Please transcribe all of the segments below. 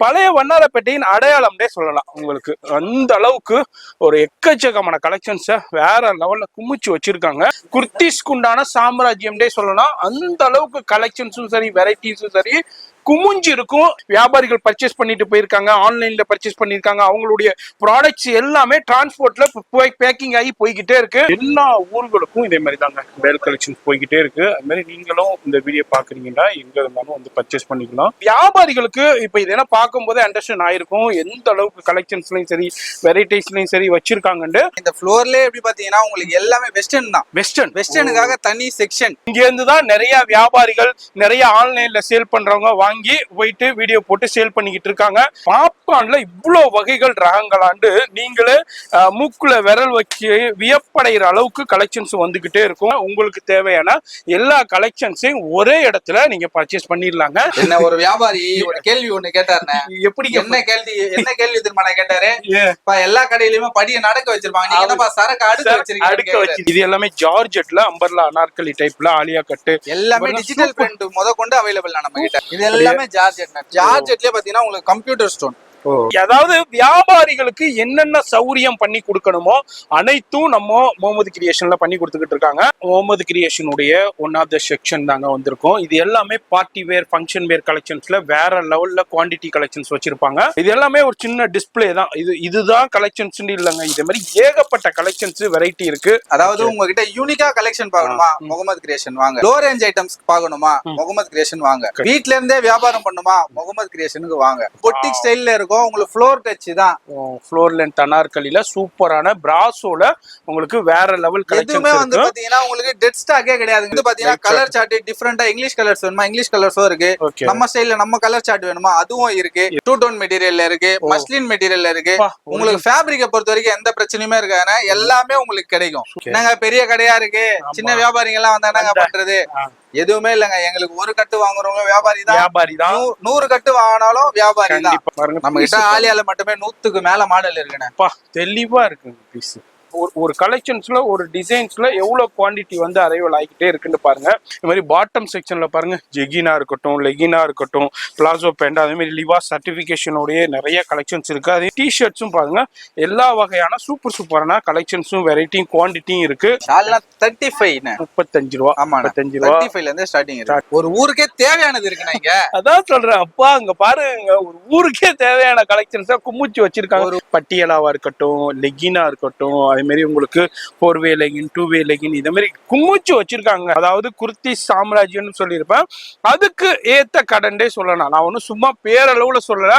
பழைய வண்ணாரப்பேட்டையின் அடையாளம்னே சொல்லலாம். உங்களுக்கு அந்த அளவுக்கு ஒரு எக்கச்சக்கமான கலெக்ஷன்ஸை வேற லெவல்ல குமிச்சு வச்சிருக்காங்க. குர்த்திஸ்க்கு உண்டான சாம்ராஜ்யம்னே சொல்லலாம். அந்த அளவுக்கு கலெக்ஷன்ஸும் சரி, வெரைட்டிஸும் சரி குமிஞ்சு இருக்கும். வியாபாரிகள் பர்ச்சேஸ் பண்ணிட்டு போயிருக்காங்க, ஆன்லைன்ல பர்ச்சேஸ் பண்ணிருக்காங்க. அவங்களுடைய ப்ராடக்ட்ஸ் எல்லாமே டிரான்ஸ்போர்ட்ல பேக்கிங் ஆகி போய்கிட்டே இருக்கு. எல்லா ஊர்களுக்கும் இதே மாதிரி தாங்க பேல் கலெக்ஷன்ஸ் போய்கிட்டே இருக்கு. அது மாதிரி நீங்களும் இந்த வீடியோ பாக்குறீங்கன்னா எங்க இருந்தாலும் வந்து பர்ச்சேஸ் பண்ணிக்கலாம். வியாபாரிகளுக்கு இப்ப இதெல்லாம் பார்க்கும்போது அண்டர்ஸ்டாண்ட் ஆயிருக்கும் எந்த அளவுக்கு கலெக்ஷன்ஸ்லயும் சரி, வெரைட்டிஸ்லயும் சரி வச்சிருக்காங்கன்னு. இந்த ஃப்ளோர்லயே எப்படி பாத்தீங்கன்னா உங்களுக்கு எல்லாமே வெஸ்டர்ன் தான். வெஸ்டர்னுக்காக தனி செக்ஷன். இங்க இருந்து தான் நிறைய வியாபாரிகள், நிறைய ஆன்லைன்ல சேல் பண்றவங்க வாங்கி போயிட்டு வீடியோ போட்டு சேல் பண்ணிக்கிட்டு இருக்காங்க. பாப்கார்ன்ல இவ்வளவு வகைகள் ரகங்களாண்டு நீங்களே மூக்குல விரல் வச்சு வியப்படைகிற அளவுக்கு கலெக்ஷன்ஸ் வந்துகிட்டே இருக்கும். உங்களுக்கு தேவையான எல்லா கலெக்ஷன்ஸையும் ஒரே இடத்துல நீங்க பர்ச்சேஸ் பண்ணிடலாங்க. என்ன ஒரு வியாபாரி ஒரு கேள்வி ஒண்ணு கேட்டாருன்னு, எப்படி என்ன கேள்வி திரும்ப கேட்டாரு, எல்லா கடையிலுமே படியை நடக்க வச்சிருப்பாங்க, நீங்க என்னப்பா சரக்கு அடுக்க வச்சிருக்கீங்க? இது எல்லாமே ஜார்ஜெட்ல அம்பர்லா அனார்கலி டைப்ல ஆலியா கட்டு எல்லாமே டிஜிட்டல் பிரிண்ட் முத கொண்டு அவைலபிள் நம்ம கிட்ட. இது எல்லாமே ஜார்ஜெட்லயே பாத்தீங்கன்னா உங்களுக்கு கம்ப்யூட்டர் ஸ்டோன். அதாவது வியாபாரிகளுக்கு என்னென்ன சௌரியம் பண்ணி கொடுக்கணுமோ அனைத்தும் நம்ம முகமது கிரியேஷன்ல பண்ணி கொடுத்துக்கிட்டு இருக்காங்க. முகமது கிரியேஷனுடைய ஒன் ஆஃப் த செக்ஷன் தாங்க வந்திருக்கோம். இது எல்லாமே பார்ட்டி வேர், ஃபங்க்ஷன் வேர் கலெக்ஷன்ஸ்ல வேற லெவல்ல குவான்டிட்டி கலெக்ஷன்ஸ் வச்சிருப்பாங்க. இது எல்லாமே ஒரு சின்ன டிஸ்பிளே தான். இதுதான் கலெக்ஷன்ஸ் இல்லைங்க. இதே மாதிரி ஏகப்பட்ட கலெக்ஷன்ஸ் வெரைட்டி இருக்கு. அதாவது உங்ககிட்ட யூனிக்கா கலெக்ஷன் பார்க்கணுமா, முகமது கிரியேஷன் வாங்க. லோ ரேஞ்ச் ஐட்டம்ஸ் பார்க்கணுமா, முகமது கிரியேஷன் வாங்க. வீட்ல இருந்தே வியாபாரம் பண்ணுமா, முகமது கிரியேஷனுக்கு வாங்க. பொட்டிக் ஸ்டைல்ல இருக்கும். உங்களுக்கு ஃப்ளோர் டச் தான். ஃப்ளோர் லென்த் அனார்கலில சூப்பரான பிராசோல உங்களுக்கு வேற லெவல் கலெக்ஷன்ஸ் இதுமே வந்து பாத்தீங்கன்னா உங்களுக்கு டெட் ஸ்டாக்கே கிடையாது. இது பாத்தீங்கன்னா கலர் சார்ட் டிஃபரெண்டா இங்கிலீஷ் கலர்ஸ் வேணுமா, இங்கிலீஷ் கலர்ஸும் இருக்கு. நம்ம ஸ்டைல்ல நம்ம கலர் சார்ட் வேணுமா, அதுவும் இருக்கு. டூ டோன் மெட்டீரியல்ல இருக்கு, மஸ்லின் மெட்டீரியல்ல இருக்கு. உங்களுக்கு ஃபேப்ரிக்கை பொறுத்த வரைக்கும் எந்த பிரச்சனையுமே இருக்காதுன்னா எல்லாமே உங்களுக்கு கிடைக்கும். என்னங்க பெரிய கடையா இருக்கு, சின்ன வியாபாரிங்க எல்லாம் வந்தா என்னங்க பண்றது? எதுவுமே இல்லங்க. எங்களுக்கு ஒரு கட்டு வாங்குறவங்க வியாபாரி தான், 100 கட்டு வாங்கினாலும் வியாபாரி தான். நம்ம கிட்ட ஆலியால மட்டுமே 100க்கு மேல மாடல் இருக்குண்ணே. தெளிவா இருக்கு பீஸ். ஒரு கலெக்ஷன்ஸ்ல ஒரு டிசைன்ஸ்ல எவ்வளவு குவான்டிட்டி வந்து அரைவல் ஆகிட்டே இருக்குன்னு பாருங்க. இது மாதிரி பாட்டம் செக்ஷன்ல பாருங்க, ஜெகினா இருக்கட்டும், லெகினா இருக்கட்டும், பிளாசோ பேண்ட், அதே மாதிரி லிவா சர்டிபிகேஷனோடைய நிறைய கலெக்ஷன்ஸ் இருக்கு. அதே டிஷர்ட்ஸும் பாருங்க, எல்லா வகையான சூப்பரான கலெக்ஷன்ஸும் வெரைட்டியும் குவான்டிட்டியும் இருக்கு. 35 ரூபா. ஆமா, 35 இருந்து ஸ்டார்டிங் இருக்கு. ஒரு ஊருக்கே தேவையானது இருக்குண்ணா இங்க. அதான் சொல்றேன் அப்பா, அங்க பாருங்க ஒரு ஊருக்கே தேவையான கலெக்ஷன்ஸா குமிச்சு வச்சிருக்காங்க. பட்டியலாவா இருக்கட்டும், லெகினா இருக்கட்டும், அதே மாதிரி உங்களுக்கு 4-வே லெகின், 2-வே லெகின், இதே மாதிரி குமிச்சு வச்சிருக்காங்க. அதாவது குர்த்தி சாம்ராஜ்யம்னு சொல்லியிருப்பேன். அதுக்கு ஏத்த கடன்டே சொல்லலாம். நான் ஒன்னும் சும்மா பேரளவுல சொல்லல.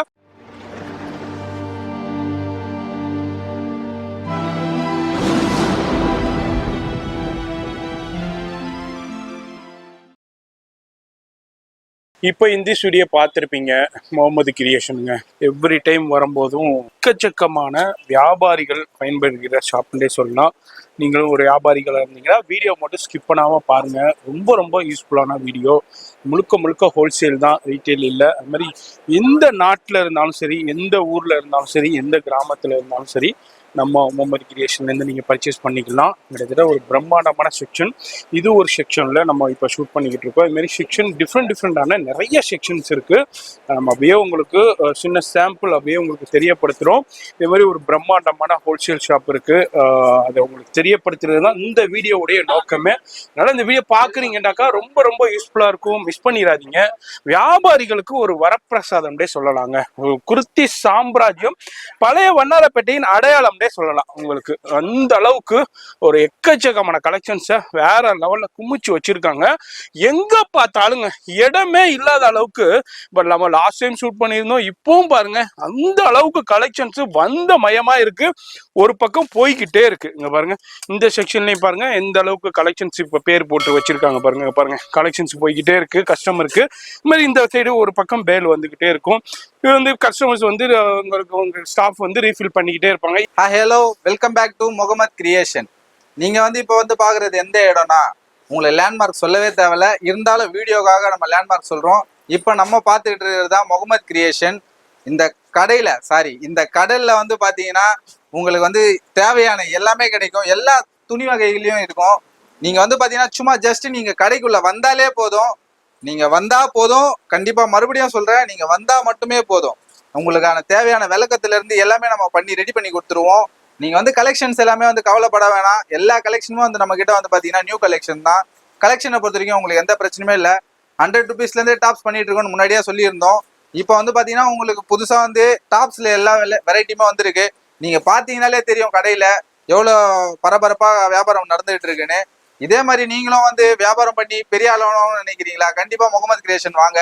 இப்போ இந்த வீடியோ பார்த்துருப்பீங்க, முகமது கிரியேஷனுங்க. எவ்ரி டைம் வரும்போதும் எக்கச்சக்கமான வியாபாரிகள் பயன்படுகிற ஷாப்னே சொல்லலாம். நீங்களும் ஒரு வியாபாரிகளாக இருந்தீங்கன்னா வீடியோ மட்டும் ஸ்கிப் பண்ணாமல் பாருங்கள். ரொம்ப யூஸ்ஃபுல்லான வீடியோ. முழுக்க ஹோல்சேல் தான், ரீட்டெயில் இல்லை. அது மாதிரி எந்த நாட்டில் இருந்தாலும் சரி, எந்த ஊரில் இருந்தாலும் சரி, எந்த கிராமத்தில் இருந்தாலும் சரி, நம்ம முகமது கிரியேஷன்லேருந்து நீங்கள் பர்ச்சேஸ் பண்ணிக்கலாம். கிட்டத்தட்ட ஒரு பிரம்மாண்டமான செக்ஷன். இது ஒரு செக்ஷனில் நம்ம இப்போ ஷூட் பண்ணிக்கிட்டு இருக்கோம். இதுமாரி செக்ஷன் டிஃப்ரெண்டான நிறைய செக்ஷன்ஸ் இருக்குது. நம்ம அப்படியே உங்களுக்கு சின்ன சாம்பிள் அப்படியே உங்களுக்கு தெரியப்படுத்துகிறோம். இதே மாதிரி ஒரு பிரம்மாண்டமான ஹோல்சேல் ஷாப் இருக்குது. அதை உங்களுக்கு தெரியப்படுத்துறது தான் இந்த வீடியோவுடைய நோக்கமே. அதனால் இந்த வீடியோ பார்க்குறீங்கன்னாக்கா ரொம்ப யூஸ்ஃபுல்லாக இருக்கும். மிஸ் பண்ணிடாதீங்க. வியாபாரிகளுக்கு ஒரு வரப்பிரசாதம்டே சொல்லலாங்க. ஒரு குர்த்தி சாம்ராஜ்யம் பழைய வண்ணாரப்பேட்டையின் அடையாளம் சொல்லலாம். உங்களுக்கு அந்த அளவுக்கு ஒரு எக்கச்சக்கமான கலெக்ஷன்ஸை வேற லெவல்ல குமிச்சு வச்சிருக்காங்க. எங்க பார்த்தாலுங்க இடமே இல்லாத அளவுக்கு. பட் நம்ம லாஸ்ட் டைம் ஷூட் பண்ணியிருந்தோம். இப்பவும் பாருங்க அந்த அளவுக்கு கலெக்ஷன்ஸ் வந்த மயமா இருக்கு. ஒரு பக்கம் போய்கிட்டே இருக்கு. இங்க பாருங்க, இந்த செக்ஷன்லயும் பாருங்க எந்த அளவுக்கு கலெக்ஷன்ஸ் இப்ப பேர் போட்டு வச்சிருக்காங்க பாருங்க. கலெக்ஷன்ஸ் போய்கிட்டே இருக்கு. கஸ்டமருக்கு இந்த மாதிரி இந்த சைடு ஒரு பக்கம் பேல் வந்துகிட்டே இருக்கும். இது வந்து கஸ்டமர்ஸ் வந்து உங்க ஸ்டாஃப் வந்து ரீஃபில் பண்ணிக்கிட்டே இருப்பாங்க. Hello, welcome back to Mohammed creation. நீங்க வந்து இப்போ வந்து பாக்குறது எந்த இடம்னா, உங்களை லேண்ட்மார்க் சொல்லவே தேவையில்ல. இருந்தாலும் வீடியோக்காக நம்ம லேண்ட்மார்க் சொல்றோம். இப்போ நம்ம பார்த்துக்கிட்டு இருக்கிறது தான் முகமது கிரியேஷன். இந்த கடையில வந்து பாத்தீங்கன்னா உங்களுக்கு வந்து தேவையான எல்லாமே கிடைக்கும். எல்லா துணி வகைகளையும் இருக்கும். நீங்க வந்து பாத்தீங்கன்னா சும்மா ஜஸ்ட் நீங்க கடைக்குள்ள வந்தாலே போதும். நீங்க வந்தா போதும். கண்டிப்பா மறுபடியும் சொல்றேன், நீங்க வந்தா மட்டுமே போதும். உங்களுக்கான தேவையான விளக்கத்துல இருந்து எல்லாமே நம்ம பண்ணி ரெடி பண்ணி கொடுத்துருவோம். நீங்க வந்து கலெக்ஷன்ஸ் எல்லாமே வந்து கவலைப்பட வேணாம். எல்லா கலெக்ஷனுமே வந்து நம்ம கிட்ட வந்து பாத்தீங்கன்னா நியூ கலெக்ஷன் தான். கலெக்ஷனை பொறுத்த வரைக்கும் உங்களுக்கு எந்த பிரச்சனையுமே இல்லை. 100 rupeesல இருந்தே டாப்ஸ் பண்ணிட்டு இருக்கோம்னு முன்னாடியே சொல்லியிருந்தோம். இப்போ வந்து பாத்தீங்கன்னா உங்களுக்கு புதுசா வந்து டாப்ஸ்ல எல்லா வெரைட்டியுமே வந்திருக்கு. நீங்க பாத்தீங்கன்னாலே தெரியும் கடையில எவ்வளவு பரபரப்பா வியாபாரம் நடந்துகிட்டு இருக்குன்னு. இதே மாதிரி நீங்களும் வந்து வியாபாரம் பண்ணி பெரிய ஆளணும்னு நினைக்கிறீங்களா? கண்டிப்பா முகமது கிரியேஷன் வாங்க.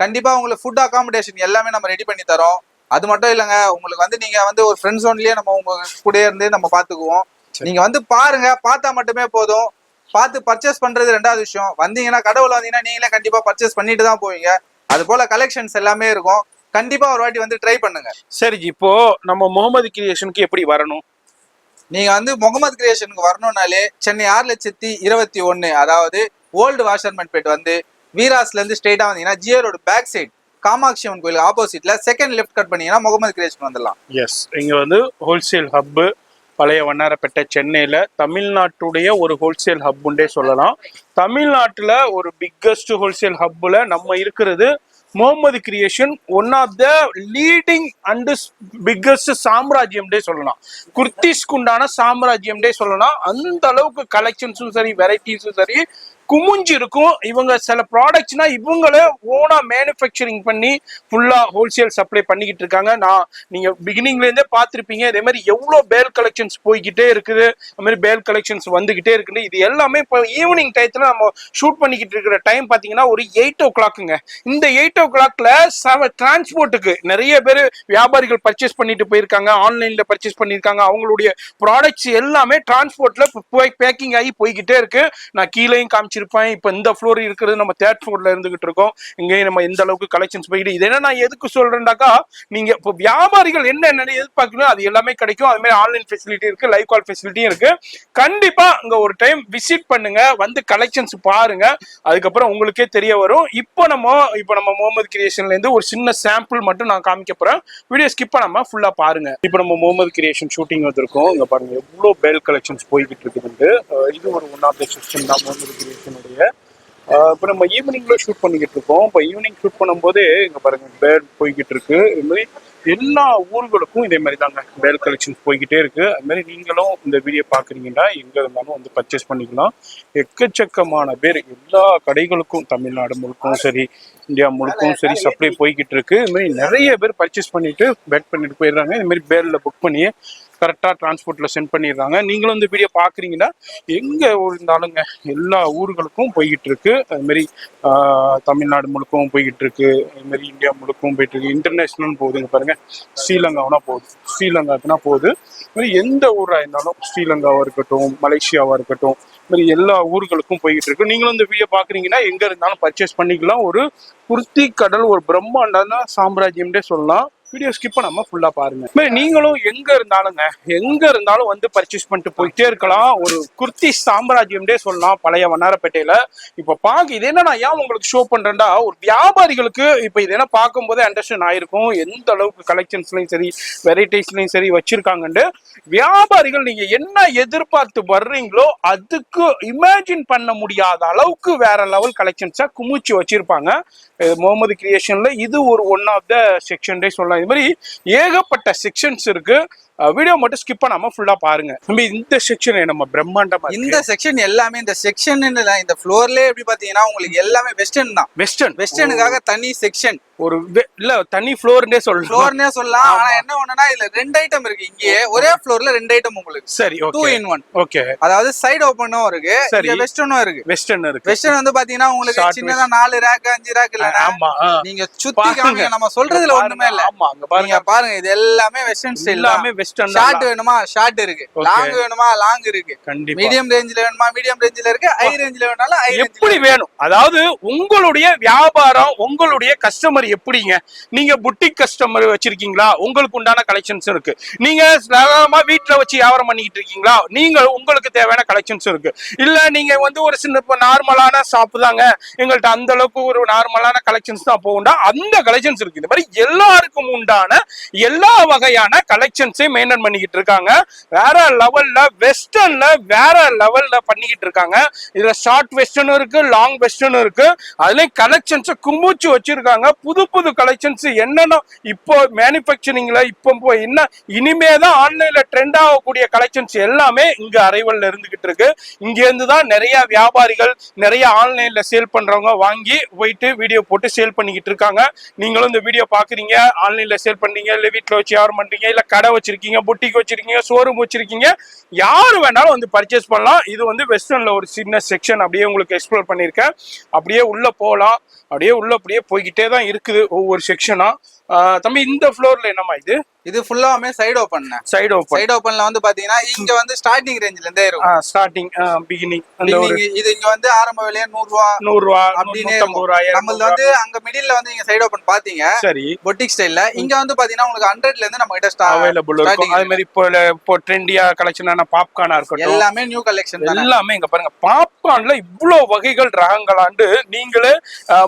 கண்டிப்பா உங்களுக்கு ஃபுட் அகாமடேஷன் எல்லாமே நம்ம ரெடி பண்ணி தரோம். அது மட்டும் இல்லைங்க, உங்களுக்கு வந்து நீங்க வந்து ஒரு ஃப்ரெண்ட் ஜோன்லயே நம்ம உங்க கூட இருந்து நம்ம பாத்துக்குவோம். நீங்க வந்து பாருங்க, பார்த்தா மட்டுமே போதும். பார்த்து பர்ச்சேஸ் பண்றது ரெண்டாவது விஷயம். வந்தீங்கன்னா கடவுள் வந்தீங்கன்னா நீங்களே கண்டிப்பா பர்ச்சேஸ் பண்ணிட்டு தான் போவீங்க. அது போல கலெக்ஷன்ஸ் எல்லாமே இருக்கும். கண்டிப்பா ஒரு வாட்டி வந்து ட்ரை பண்ணுங்க. சரி, இப்போ நம்ம முகமது கிரியேஷனுக்கு எப்படி வரணும்? நீங்க வந்து முகமது கிரியேஷனுக்கு வரணும்னாலே சென்னை 6,21,00,000 அதாவது ஓல்டு வாஷர்மேன்பேட் வந்து வீராஸ்ல இருந்து ஸ்ட்ரெயிட்டா வந்தீங்கன்னா Jio road back side Kamakshi Amman கோயில் ஆப்போசிட்ல செகண்ட் லெஃப்ட் கட் பண்ணீங்கன்னா முகமது கிரியேஷன் வந்துடலாம். எஸ், இங்க வந்து ஹோல்சேல் ஹப்பு பழைய வண்ணாரப்பேட்டை சென்னையில தமிழ்நாட்டுடைய ஒரு ஹோல்சேல் ஹப்புண்டே சொல்லலாம். தமிழ்நாட்டுல ஒரு பிக்கஸ்ட் ஹோல்சேல் ஹப்புல நம்ம இருக்கிறது Mohammed creation. One of the leading and biggest சாம்ராஜ்யம் டே சொல்லலாம். குர்த்திஸ்க்கு உண்டான சாம்ராஜ்யம் டே சொல்லலாம். அந்த அளவுக்கு கலெக்ஷன்ஸும் சரி, வெரைட்டிஸும் சரி குமிஞ்சு இருக்கும். இவங்க சில ப்ராடக்ட்ஸ்னா இவங்களே ஓனா மேனுஃபேக்சரிங் பண்ணி ஃபுல்லா ஹோல்சேல் சப்ளை பண்ணிக்கிட்டு இருக்காங்க. நீங்க பிகினிங்ல இருந்தே பார்த்திருப்பீங்க. இதே மாதிரி எவ்வளவு பேல் கலெக்ஷன்ஸ் போய்கிட்டே இருக்குது, அது மாதிரி பேல் கலெக்ஷன்ஸ் வந்துகிட்டே இருக்குது. இது எல்லாமே இப்போ ஈவினிங் டயத்துல நம்ம ஷூட் பண்ணிக்கிட்டு இருக்கிற டைம் பாத்தீங்கன்னா ஒரு 8 o'clock. இந்த 8 o'clockல டிரான்ஸ்போர்ட்டுக்கு நிறைய பேர் வியாபாரிகள் பர்ச்சேஸ் பண்ணிட்டு போயிருக்காங்க, ஆன்லைன்ல பர்ச்சேஸ் பண்ணிருக்காங்க. அவங்களுடைய ப்ராடக்ட்ஸ் எல்லாமே டிரான்ஸ்போர்ட்ல பேக்கிங் ஆகி போய்கிட்டே இருக்கு. நான் கீழேயும் காமிச்சிருப்பேன். இப்ப இந்த ஃப்ளோர் இருக்கிறது நம்ம தேர்ட் ஃப்ளோர்ல இருந்துகிட்டு இருக்கோம். இங்கே நம்ம எந்த அளவுக்கு கலெக்ஷன்ஸ் போயிட்டு இது என்ன நான் எதுக்கு சொல்றேன்டாக்கா, நீங்க இப்போ வியாபாரிகள் என்ன எதிர்பார்க்கணும் அது எல்லாமே கிடைக்கும். அது மாதிரி ஆன்லைன் ஃபெசிலிட்டி இருக்கு, லைவ் கால் ஃபெசிலிட்டியும் இருக்கு. கண்டிப்பா அங்க ஒரு டைம் விசிட் பண்ணுங்க, வந்து கலெக்ஷன்ஸ் பாருங்க. அதுக்கப்புறம் உங்களுக்கே தெரிய வரும். இப்போ நம்ம முகமது கிரியேஷன்ல இருந்து ஒரு சின்ன சாம்பிள் மட்டும் நான் காமிக்க போறேன். வீடியோ ஸ்கிப் பண்ணாம ஃபுல்லா பாருங்க. இப்போ நம்ம முகமது கிரியேஷன் ஷூட்டிங் வந்திருக்கோம். இங்க பாருங்க எவ்வளவு பேல் கலெக்ஷன்ஸ் போய்கிட்டு இருக்குது. இது ஒரு ஒன் ஆஃப் த செக்ஷன் தான் முகமது கிரியேஷனுடைய. இப்போ நம்ம ஈவினிங்ல ஷூட் பண்ணிக்கிட்டு இருக்கோம். இப்போ ஈவினிங் ஷூட் பண்ணும்போது இங்க பாருங்க பேல் போய்கிட்டு இருக்கு. இது மாதிரி எல்லா ஊர்களுக்கும் இதே மாதிரி தாங்க பேல் கலெக்ஷன்ஸ் போய்கிட்டே இருக்கு. அது மாதிரி நீங்களும் இந்த வீடியோ பாக்குறீங்கன்னா எங்க இருந்தாலும் வந்து பர்ச்சேஸ் பண்ணிக்கலாம். எக்கச்சக்கமான பேர் எல்லா கடைகளுக்கும் தமிழ்நாடு முழுக்கும் சரி, இந்தியா முழுக்கும் சரி சப்ளை போய்கிட்டு இருக்கு. இது மாதிரி நிறைய பேர் பர்ச்சேஸ் பண்ணிட்டு பேக் பண்ணிட்டு போயிடுறாங்க. இது மாதிரி பேர்ல புக் பண்ணி கரெக்டா டிரான்ஸ்போர்ட்ல சென்ட் பண்ணிடுறாங்க. நீங்களும் இந்த வீடியோ பாக்குறீங்கன்னா எங்க இருந்தாலுங்க எல்லா ஊர்களுக்கும் போய்கிட்டு இருக்கு. அது மாதிரி தமிழ்நாடு முழுக்கவும் போய்கிட்டு இருக்கு. அது மாதிரி இந்தியா முழுக்கவும் போயிட்டு இருக்கு. இன்டர்நேஷனல் போகுதுங்க பாருங்க. ஸ்ரீலங்காவுனா போகுது, ஸ்ரீலங்காக்குனா போகுது. மாதிரி எந்த ஊரா இருந்தாலும் ஸ்ரீலங்காவா இருக்கட்டும், மலேசியாவா இருக்கட்டும், மாதிரி எல்லா ஊர்களுக்கும் போய்கிட்டு இருக்கு. நீங்களும் இந்த வீடியோ பாக்குறீங்கன்னா எங்க இருந்தாலும் பர்ச்சேஸ் பண்ணிக்கலாம். ஒரு குர்த்தி கடல் ஒரு பிரம்மாண்டான சாம்ராஜ்யம்னே சொல்லலாம். வீடியோ ஸ்கிப் பண்ணாம ஃபுல்லா பாருங்க. நீங்களும் எங்க இருந்தாலும் வந்து பர்ச்சேஸ் பண்ணிட்டு போயிட்டே இருக்கலாம். ஒரு குர்த்தி சாம்ராஜ்யம் சொல்லலாம் பழைய வண்ணாரப்பேட்டையில. இப்ப பாக்க இது என்ன நான் ஏன் உங்களுக்கு ஷோ பண்றேன்டா, ஒரு வியாபாரிகளுக்கு இப்ப இது என்ன பார்க்கும் போதே அண்டர்ஸ்டாண்ட் ஆயிருக்கும் எந்த அளவுக்கு கலெக்ஷன்ஸ்லயும் சரி வெரைட்டிஸ்லயும் சரி வச்சிருக்காங்கன்னு. வியாபாரிகள் நீங்க என்ன எதிர்பார்த்து வர்றீங்களோ அதுக்கு இமேஜின் பண்ண முடியாத அளவுக்கு வேற லெவல் கலெக்ஷன்ஸா குமிச்சு வச்சிருப்பாங்க முகமது கிரியேஷன்ல. இது ஒரு ஒன் ஆஃப் த செக்ஷன் டே சொல்லலாம். இது மாதிரி ஏகப்பட்ட செக்ஷன்ஸ் இருக்கு. வீடியோ மட்டும் ஸ்கிப் பண்ணாம ஃபுல்லா பாருங்க. இந்த செக்ஷன் நம்ம பிரம்மாண்டமா இந்த செக்ஷன் எல்லாமே இந்த செக்ஷன் இந்த ஃப்ளோர்லயே எப்படி பாத்தீங்கன்னா உங்களுக்கு எல்லாமே வெஸ்டர்ன் தான். வெஸ்டர்னுக்காக தனி செக்ஷன் ஒரு இல்ல தனி ஃப்ளோர்னே சொல்லலாம். ஆனா என்ன ஒண்ணுனா இதுல 2 ஐட்டம் இருக்கு. இங்கே ஒரே ஃப்ளோர்ல 2 ஐட்டம் உங்களுக்கு. சரி, 2 in 1. ஓகே, அதாவது சைடு ஓபனும் இருக்கு, இங்க வெஸ்டர்னும் இருக்கு. வெஸ்டர்ன் வந்து பாத்தீங்கன்னா உங்களுக்கு சின்னதா 4 ரேக் 5 ரேக் இல்ல. ஆமா, நீங்க சுத்தி காமிங்க, நம்ம சொல்றதுல ஒண்ணுமே இல்ல. ஆமா, நீங்க பாருங்க இது எல்லாமே வெஸ்டர்ன் ஸ்டைல். எல்லாமே வெஸ்டர்ன். ஷார்ட் வேணுமா ஷார்ட் இருக்கு, லாங் வேணுமா லாங் இருக்கு, மீடியம் ரேஞ்சில வேணுமா மீடியம் ரேஞ்சில இருக்கு, ஹை ரேஞ்சில வேணாலும் ஹை ரேஞ்சில எப்படி வேணும். அதாவது உங்களுடைய வியாபாரம் உங்களுடைய கஸ்டமர் எப்படிங்க, நீங்க புட்டிக் கஸ்டமர் வச்சிருக்கீங்களா உங்களுக்கு உண்டான கலெக்ஷன்ஸ் இருக்கு. நீங்க வீட்டுல வச்சு வியாபாரம் பண்ணிக்கிட்டு இருக்கீங்களா உங்களுக்கு தேவையான கலெக்ஷன்ஸ் இருக்கு. இல்ல நீங்க வந்து ஒரு சின்ன நார்மலான ஷாப் தாங்க எங்கள்கிட்ட அந்த அளவுக்கு ஒரு நார்மலான கலெக்ஷன்ஸ் தான் போகுண்டா அந்த கலெக்ஷன்ஸ் இருக்கு. இந்த மாதிரி எல்லாருக்கும் உண்டான எல்லா வகையான கலெக்ஷன்ஸை மெயின்டைன் பண்ணிக்கிட்டு இருக்காங்க. வேற லெவல்ல வெஸ்டர்ன்ல வேற லெவல்ல பண்ணிக்கிட்டு இருக்காங்க. இதுல ஷார்ட் வெஸ்டர்னும் இருக்கு, லாங் வெஸ்டர்னும் இருக்கு. அதுலயும் கலெக்ஷன்ஸ் குமிச்சு வச்சிருக்காங்க. புது புது கலெக்ஷன்ஸ் என்னன்னா இப்போ மேனுஃபேக்சரிங்ல இப்போ என்ன இனிமேதான் ஆன்லைன்ல ட்ரெண்ட் ஆகக்கூடிய கலெக்ஷன்ஸ் எல்லாமே இங்க அரைவல்ல இருந்துகிட்டு இருக்கு. இங்க இருந்து தான் நிறைய வியாபாரிகள் நிறைய ஆன்லைன்ல சேல் பண்றவங்க வாங்கி போயிட்டு வீடியோ போட்டு சேல் பண்ணிக்கிட்டு இருக்காங்க. நீங்களும் இந்த வீடியோ பாக்குறீங்க, ஆன்லைன்ல சேல் பண்றீங்க, இல்ல வீட்டுல வச்சு யாரும் பண்றீங்க, இல்ல கடை வச்சிருக்கீங்க, புட்டிக் வச்சிருக்கீங்க, ஷோரூம் வச்சிருக்கீங்க, யாரு வேணாலும் வந்து பர்ச்சேஸ் பண்ணலாம். இது வந்து வெஸ்டர்ன்ல ஒரு சின்ன செக்ஷன் அப்படியே உங்களுக்கு எக்ஸ்ப்ளோர் பண்ணிருக்கேன். அப்படியே உள்ள போகலாம். அப்படியே போய்கிட்டே தான் இருக்குது ஒவ்வொரு செக்ஷனா. தம்பி இந்த ஃப்ளோர்ல என்னமா இது? இது ஃபுல்லாமே சைடு ஓபன். சைடு ஓபன்ல வந்து பாத்தீங்கன்னா இங்க வந்து ஸ்டார்டிங் ரேஞ்ச்ல இருந்தே இருக்கும். ஸ்டார்டிங் பிகினிங் இது இங்க வந்து ஆரம்ப விலையா 100 ரூபாய் அப்படின்னு. நம்மளது வந்து அங்க மிடில்ல வந்து நீங்க சைடு ஓபன் பாத்தீங்க, சரி, பொட்டிக் ஸ்டைல்ல. இங்க வந்து பாத்தீங்கன்னா உங்களுக்கு 100ல இருந்து நம்ம கிட்ட அவைலபிள் இருக்கும். அதே மாதிரி இப்போ ட்ரெண்டியா கலெக்ஷனான பாப்கார்னா இருக்கட்டும், எல்லாமே நியூ கலெக்ஷன் தான். எல்லாமே இங்க பாருங்க. பாப்கார்ன்ல இவ்ளோ வகைகள் ரகங்களாண்டு நீங்களே